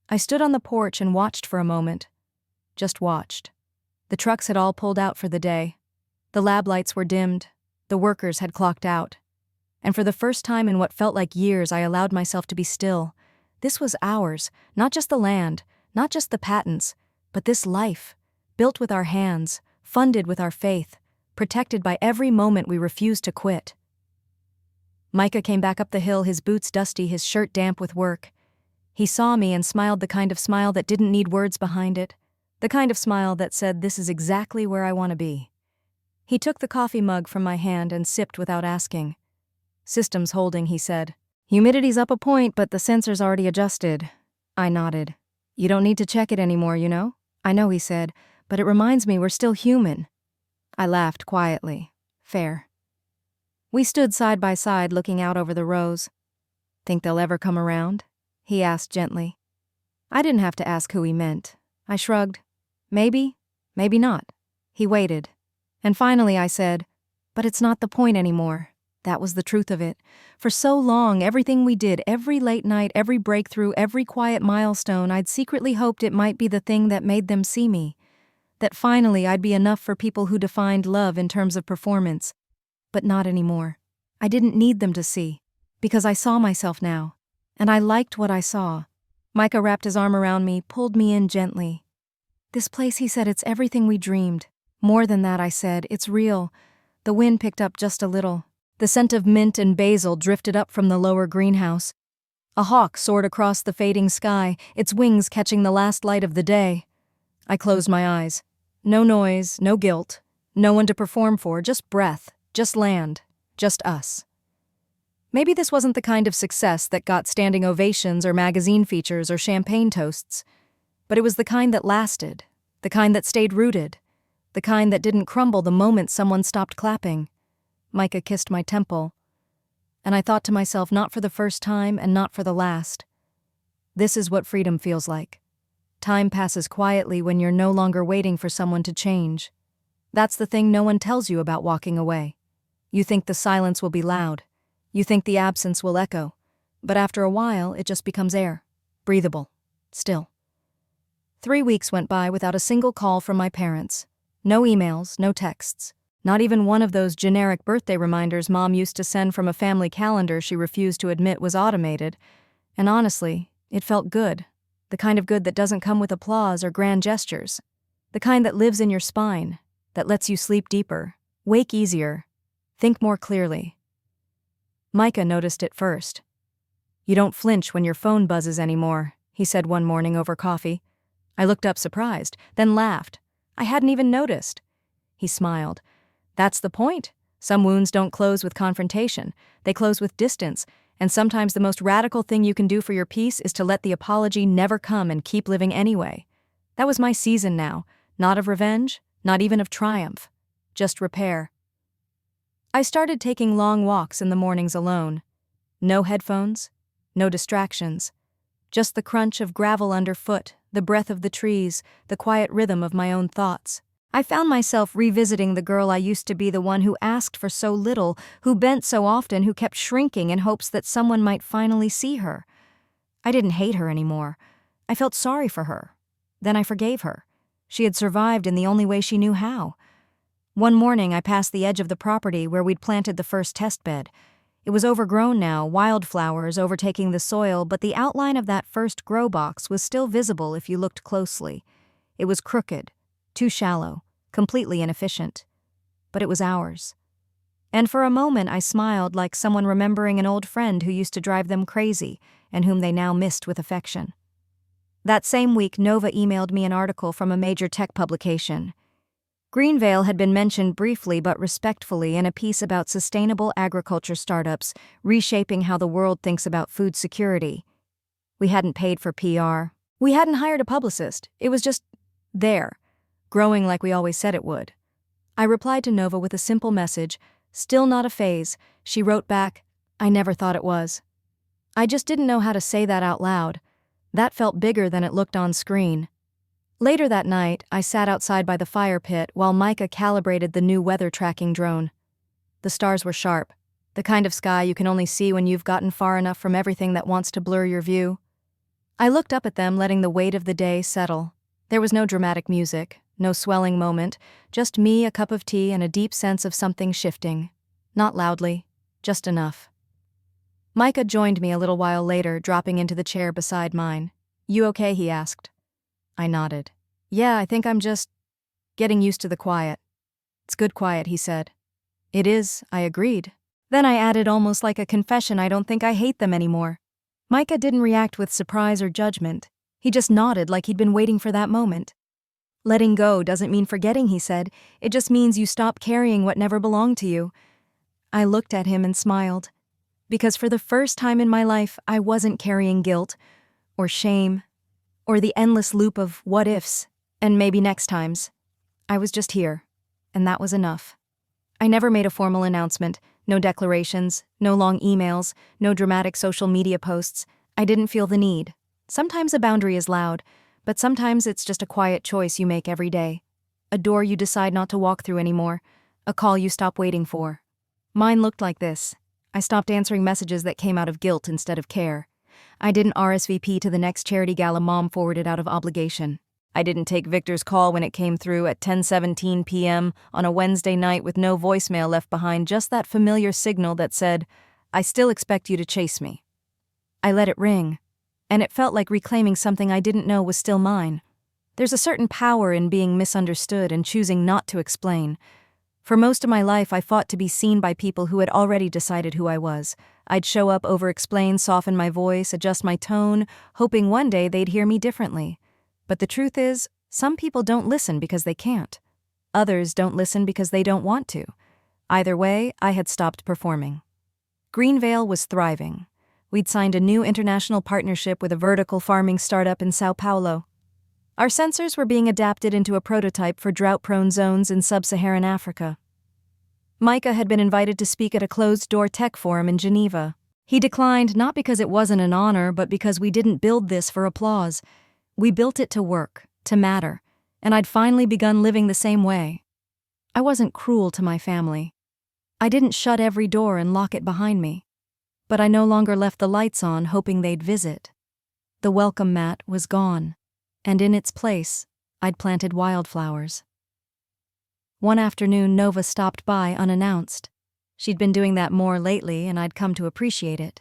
I stood on the porch and watched for a moment. Just watched. The trucks had all pulled out for the day. The lab lights were dimmed. The workers had clocked out. And for the first time in what felt like years, I allowed myself to be still. This was ours, not just the land, not just the patents, but this life, built with our hands, funded with our faith, protected by every moment we refused to quit. Micah came back up the hill, his boots dusty, his shirt damp with work. He saw me and smiled, the kind of smile that didn't need words behind it, the kind of smile that said, "This is exactly where I want to be." He took the coffee mug from my hand and sipped without asking. "Systems holding," he said. "Humidity's up a point, but the sensor's already adjusted." I nodded. "You don't need to check it anymore, you know?" "I know," he said, "but it reminds me we're still human." I laughed quietly. Fair. We stood side by side, looking out over the rows. "Think they'll ever come around?" he asked gently. I didn't have to ask who he meant. I shrugged. Maybe, maybe not. He waited. And finally I said, "But it's not the point anymore." That was the truth of it. For so long, everything we did, every late night, every breakthrough, every quiet milestone, I'd secretly hoped it might be the thing that made them see me. That finally I'd be enough for people who defined love in terms of performance. But not anymore. I didn't need them to see, because I saw myself now. And I liked what I saw. Micah wrapped his arm around me, pulled me in gently. "This place," he said, "it's everything we dreamed." "More than that," I said, "it's real." The wind picked up just a little. The scent of mint and basil drifted up from the lower greenhouse. A hawk soared across the fading sky, its wings catching the last light of the day. I closed my eyes. No noise, no guilt, no one to perform for, just breath, just land, just us. Maybe this wasn't the kind of success that got standing ovations or magazine features or champagne toasts, but it was the kind that lasted, the kind that stayed rooted, the kind that didn't crumble the moment someone stopped clapping. Micah kissed my temple, and I thought to myself, not for the first time and not for the last. This is what freedom feels like. Time passes quietly when you're no longer waiting for someone to change. That's the thing no one tells you about walking away. You think the silence will be loud. You think the absence will echo. But after a while, it just becomes air. Breathable. Still. 3 weeks went by without a single call from my parents. No emails, no texts. Not even one of those generic birthday reminders Mom used to send from a family calendar she refused to admit was automated. And honestly, it felt good. The kind of good that doesn't come with applause or grand gestures. The kind that lives in your spine, that lets you sleep deeper, wake easier, think more clearly. Micah noticed it first. "You don't flinch when your phone buzzes anymore," he said one morning over coffee. I looked up surprised, then laughed. I hadn't even noticed. He smiled. "That's the point. Some wounds don't close with confrontation. They close with distance, and sometimes the most radical thing you can do for your peace is to let the apology never come and keep living anyway." That was my season now, not of revenge, not even of triumph. Just repair. I started taking long walks in the mornings alone. No headphones, no distractions. Just the crunch of gravel underfoot, the breath of the trees, the quiet rhythm of my own thoughts. I found myself revisiting the girl I used to be, the one who asked for so little, who bent so often, who kept shrinking in hopes that someone might finally see her. I didn't hate her anymore. I felt sorry for her. Then I forgave her. She had survived in the only way she knew how. One morning I passed the edge of the property where we'd planted the first test bed. It was overgrown now, wildflowers overtaking the soil, but the outline of that first grow box was still visible if you looked closely. It was crooked, too shallow, completely inefficient. But it was ours. And for a moment I smiled, like someone remembering an old friend who used to drive them crazy and whom they now missed with affection. That same week, Nova emailed me an article from a major tech publication. GreenVale had been mentioned briefly but respectfully in a piece about sustainable agriculture startups reshaping how the world thinks about food security. We hadn't paid for PR. We hadn't hired a publicist. It was just there, growing like we always said it would. I replied to Nova with a simple message. Still not a phase. She wrote back, "I never thought it was." I just didn't know how to say that out loud. That felt bigger than it looked on screen. Later that night, I sat outside by the fire pit while Micah calibrated the new weather tracking drone. The stars were sharp, the kind of sky you can only see when you've gotten far enough from everything that wants to blur your view. I looked up at them, letting the weight of the day settle. There was no dramatic music, no swelling moment, just me, a cup of tea, and a deep sense of something shifting. Not loudly, just enough. Micah joined me a little while later, dropping into the chair beside mine. "You okay?" he asked. I nodded. "Yeah, I think I'm just getting used to the quiet." "It's good quiet," he said. "It is," I agreed. Then I added, almost like a confession, "I don't think I hate them anymore." Micah didn't react with surprise or judgment. He just nodded like he'd been waiting for that moment. "Letting go doesn't mean forgetting," he said. "It just means you stop carrying what never belonged to you." I looked at him and smiled. Because for the first time in my life, I wasn't carrying guilt, or shame, or the endless loop of what-ifs, and maybe next times. I was just here, and that was enough. I never made a formal announcement, no declarations, no long emails, no dramatic social media posts. I didn't feel the need. Sometimes a boundary is loud, but sometimes it's just a quiet choice you make every day. A door you decide not to walk through anymore, a call you stop waiting for. Mine looked like this. I stopped answering messages that came out of guilt instead of care. I didn't RSVP to the next charity gala Mom forwarded out of obligation. I didn't take Victor's call when it came through at 10:17 p.m. on a Wednesday night with no voicemail left behind, just that familiar signal that said, "I still expect you to chase me." I let it ring, and it felt like reclaiming something I didn't know was still mine. There's a certain power in being misunderstood and choosing not to explain. For most of my life, I fought to be seen by people who had already decided who I was. I'd show up, over-explain, soften my voice, adjust my tone, hoping one day they'd hear me differently. But the truth is, some people don't listen because they can't. Others don't listen because they don't want to. Either way, I had stopped performing. GreenVale was thriving. We'd signed a new international partnership with a vertical farming startup in Sao Paulo. Our sensors were being adapted into a prototype for drought-prone zones in sub-Saharan Africa. Micah had been invited to speak at a closed-door tech forum in Geneva. He declined not because it wasn't an honor, but because we didn't build this for applause. We built it to work, to matter, and I'd finally begun living the same way. I wasn't cruel to my family. I didn't shut every door and lock it behind me. But I no longer left the lights on hoping they'd visit. The welcome mat was gone, and in its place, I'd planted wildflowers. One afternoon, Nova stopped by unannounced. She'd been doing that more lately, and I'd come to appreciate it.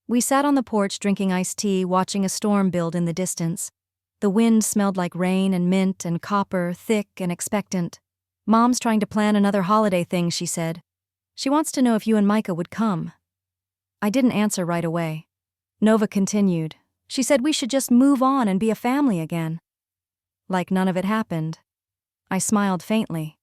We sat on the porch drinking iced tea, watching a storm build in the distance. The wind smelled like rain and mint and copper, thick and expectant. "Mom's trying to plan another holiday thing," she said. "She wants to know if you and Micah would come." I didn't answer right away. Nova continued. She said we should just move on and be a family again. Like none of it happened. I smiled faintly.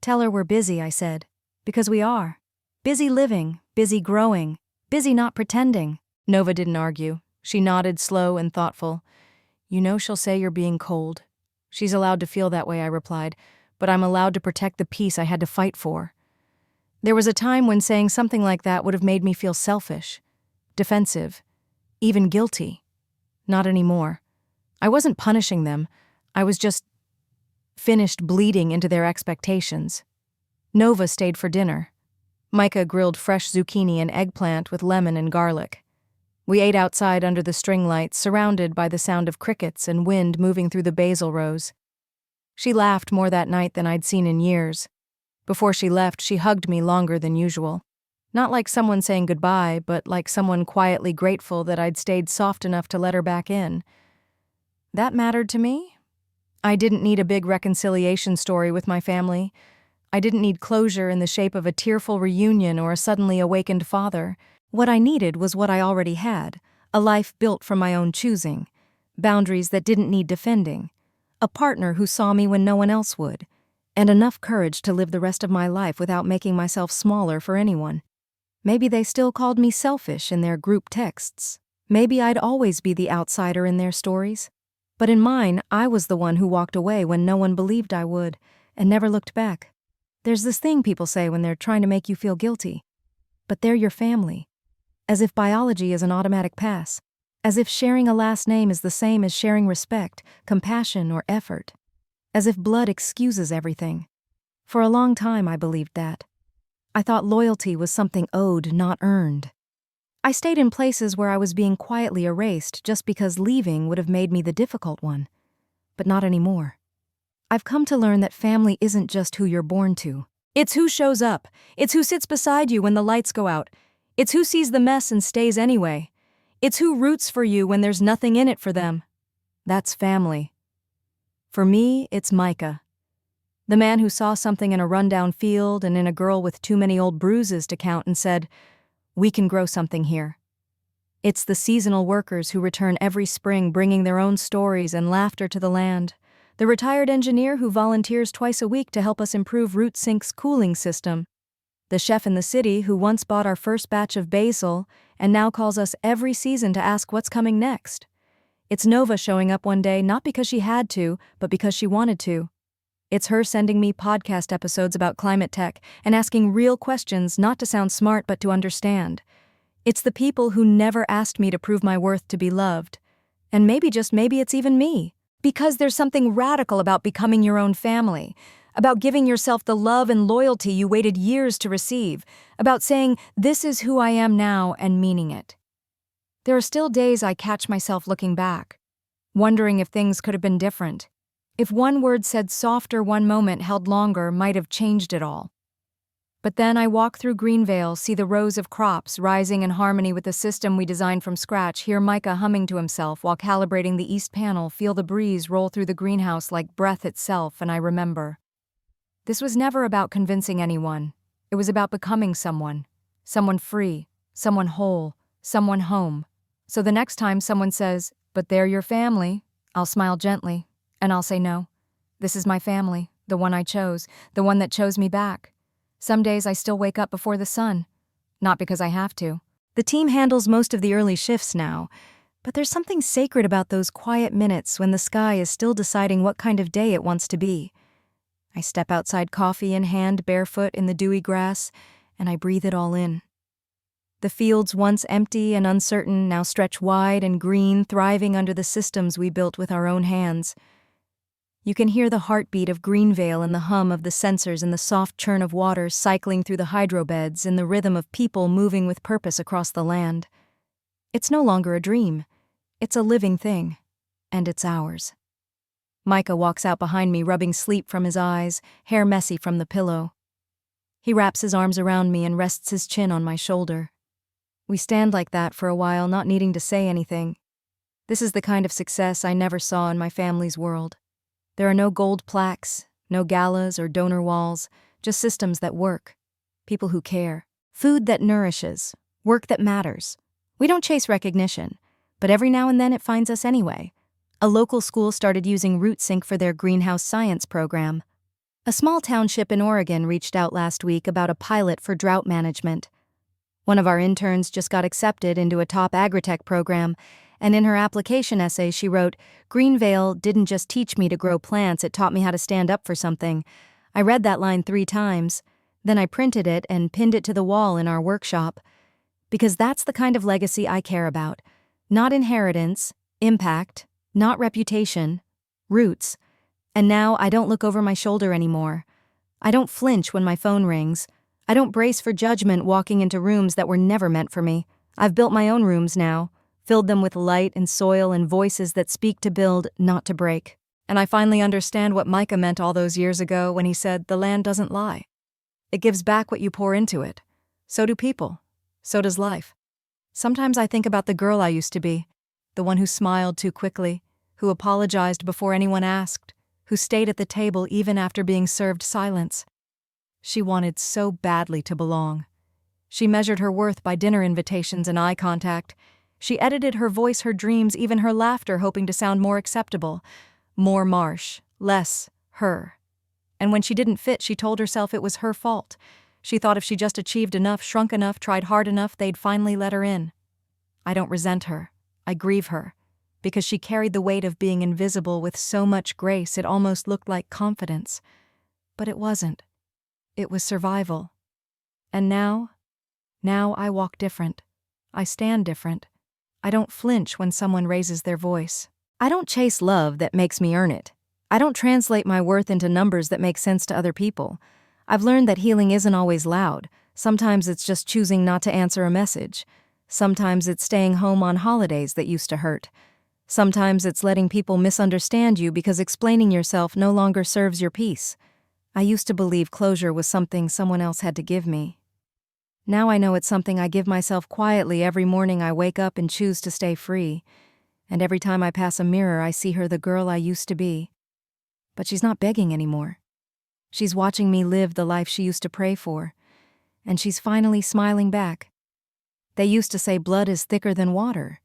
"Tell her we're busy," I said. "Because we are. Busy living, busy growing, busy not pretending." Nova didn't argue. She nodded, slow and thoughtful. "You know she'll say you're being cold." "She's allowed to feel that way," I replied, "but I'm allowed to protect the peace I had to fight for." There was a time when saying something like that would have made me feel selfish, defensive, even guilty. Not anymore. I wasn't punishing them. I was just finished bleeding into their expectations. Nova stayed for dinner. Micah grilled fresh zucchini and eggplant with lemon and garlic. We ate outside under the string lights, surrounded by the sound of crickets and wind moving through the basil rows. She laughed more that night than I'd seen in years. Before she left, she hugged me longer than usual. Not like someone saying goodbye, but like someone quietly grateful that I'd stayed soft enough to let her back in. That mattered to me. I didn't need a big reconciliation story with my family. I didn't need closure in the shape of a tearful reunion or a suddenly awakened father. What I needed was what I already had, a life built from my own choosing, boundaries that didn't need defending, a partner who saw me when no one else would, and enough courage to live the rest of my life without making myself smaller for anyone. Maybe they still called me selfish in their group texts. Maybe I'd always be the outsider in their stories. But in mine, I was the one who walked away when no one believed I would, and never looked back. There's this thing people say when they're trying to make you feel guilty. But they're your family. As if biology is an automatic pass. As if sharing a last name is the same as sharing respect, compassion, or effort. As if blood excuses everything. For a long time, I believed that. I thought loyalty was something owed, not earned. I stayed in places where I was being quietly erased just because leaving would have made me the difficult one. But not anymore. I've come to learn that family isn't just who you're born to. It's who shows up. It's who sits beside you when the lights go out. It's who sees the mess and stays anyway. It's who roots for you when there's nothing in it for them. That's family. For me, it's Micah. The man who saw something in a rundown field and in a girl with too many old bruises to count and said, "We can grow something here." It's the seasonal workers who return every spring bringing their own stories and laughter to the land. The retired engineer who volunteers twice a week to help us improve Root Sink's cooling system. The chef in the city who once bought our first batch of basil and now calls us every season to ask what's coming next. It's Nova showing up one day not because she had to, but because she wanted to. It's her sending me podcast episodes about climate tech and asking real questions not to sound smart but to understand. It's the people who never asked me to prove my worth to be loved. And maybe, just maybe, it's even me. Because there's something radical about becoming your own family, about giving yourself the love and loyalty you waited years to receive, about saying, "This is who I am now," and meaning it. There are still days I catch myself looking back, wondering if things could have been different. If one word said softer one moment held longer might have changed it all. But then I walk through GreenVale, see the rows of crops rising in harmony with the system we designed from scratch, hear Micah humming to himself while calibrating the east panel, feel the breeze roll through the greenhouse like breath itself, and I remember. This was never about convincing anyone. It was about becoming someone. Someone free, someone whole, someone home. So the next time someone says, "But they're your family," I'll smile gently, and I'll say no. This is my family, the one I chose, the one that chose me back. Some days I still wake up before the sun. Not because I have to. The team handles most of the early shifts now, but there's something sacred about those quiet minutes when the sky is still deciding what kind of day it wants to be. I step outside, coffee in hand, barefoot in the dewy grass, and I breathe it all in. The fields, once empty and uncertain, now stretch wide and green, thriving under the systems we built with our own hands. You can hear the heartbeat of GreenVale and the hum of the sensors and the soft churn of water cycling through the hydrobeds and the rhythm of people moving with purpose across the land. It's no longer a dream. It's a living thing. And it's ours. Micah walks out behind me, rubbing sleep from his eyes, hair messy from the pillow. He wraps his arms around me and rests his chin on my shoulder. We stand like that for a while, not needing to say anything. This is the kind of success I never saw in my family's world. There are no gold plaques, no galas or donor walls, just systems that work, people who care, food that nourishes, work that matters. We don't chase recognition, but every now and then it finds us anyway. A local school started using RootSync for their greenhouse science program. A small township in Oregon reached out last week about a pilot for drought management. One of our interns just got accepted into a top agritech program, and in her application essay she wrote, "GreenVale didn't just teach me to grow plants, it taught me how to stand up for something." I read that line 3 times, then I printed it and pinned it to the wall in our workshop. Because that's the kind of legacy I care about. Not inheritance, impact, not reputation, roots. And now I don't look over my shoulder anymore. I don't flinch when my phone rings. I don't brace for judgment walking into rooms that were never meant for me. I've built my own rooms now, filled them with light and soil and voices that speak to build, not to break. And I finally understand what Micah meant all those years ago when he said, "The land doesn't lie. It gives back what you pour into it. So do people. So does life." Sometimes I think about the girl I used to be, the one who smiled too quickly, who apologized before anyone asked, who stayed at the table even after being served silence. She wanted so badly to belong. She measured her worth by dinner invitations and eye contact. She edited her voice, her dreams, even her laughter, hoping to sound more acceptable. More Marsh, less her. And when she didn't fit, she told herself it was her fault. She thought if she just achieved enough, shrunk enough, tried hard enough, they'd finally let her in. I don't resent her. I grieve her. Because she carried the weight of being invisible with so much grace it almost looked like confidence. But it wasn't. It was survival. And now I walk different. I stand different. I don't flinch when someone raises their voice. I don't chase love that makes me earn it. I don't translate my worth into numbers that make sense to other people. I've learned that healing isn't always loud. Sometimes it's just choosing not to answer a message. Sometimes it's staying home on holidays that used to hurt. Sometimes it's letting people misunderstand you because explaining yourself no longer serves your peace. I used to believe closure was something someone else had to give me. Now I know it's something I give myself quietly every morning I wake up and choose to stay free. And every time I pass a mirror, I see her the girl I used to be. But she's not begging anymore. She's watching me live the life she used to pray for. And she's finally smiling back. They used to say blood is thicker than water.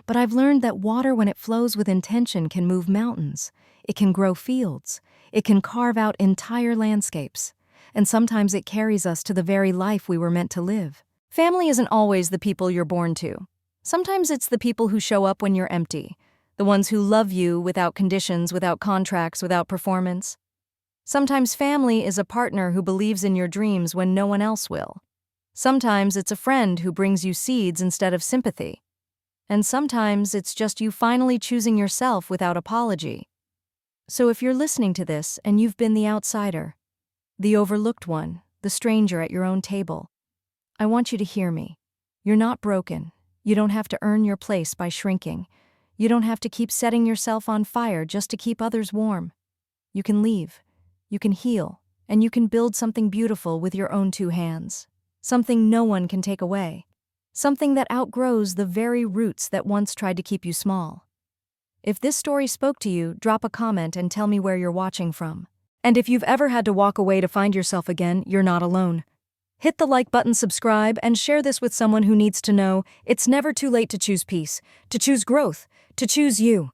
But I've learned that water, when it flows with intention, can move mountains. It can grow fields. It can carve out entire landscapes. And sometimes it carries us to the very life we were meant to live. Family isn't always the people you're born to. Sometimes it's the people who show up when you're empty. The ones who love you without conditions, without contracts, without performance. Sometimes family is a partner who believes in your dreams when no one else will. Sometimes it's a friend who brings you seeds instead of sympathy. And sometimes it's just you finally choosing yourself without apology. So if you're listening to this and you've been the outsider, the overlooked one, the stranger at your own table, I want you to hear me. You're not broken. You don't have to earn your place by shrinking. You don't have to keep setting yourself on fire just to keep others warm. You can leave. You can heal. And you can build something beautiful with your own 2 hands. Something no one can take away. Something that outgrows the very roots that once tried to keep you small. If this story spoke to you, drop a comment and tell me where you're watching from. And if you've ever had to walk away to find yourself again, you're not alone. Hit the like button, subscribe, and share this with someone who needs to know it's never too late to choose peace, to choose growth, to choose you.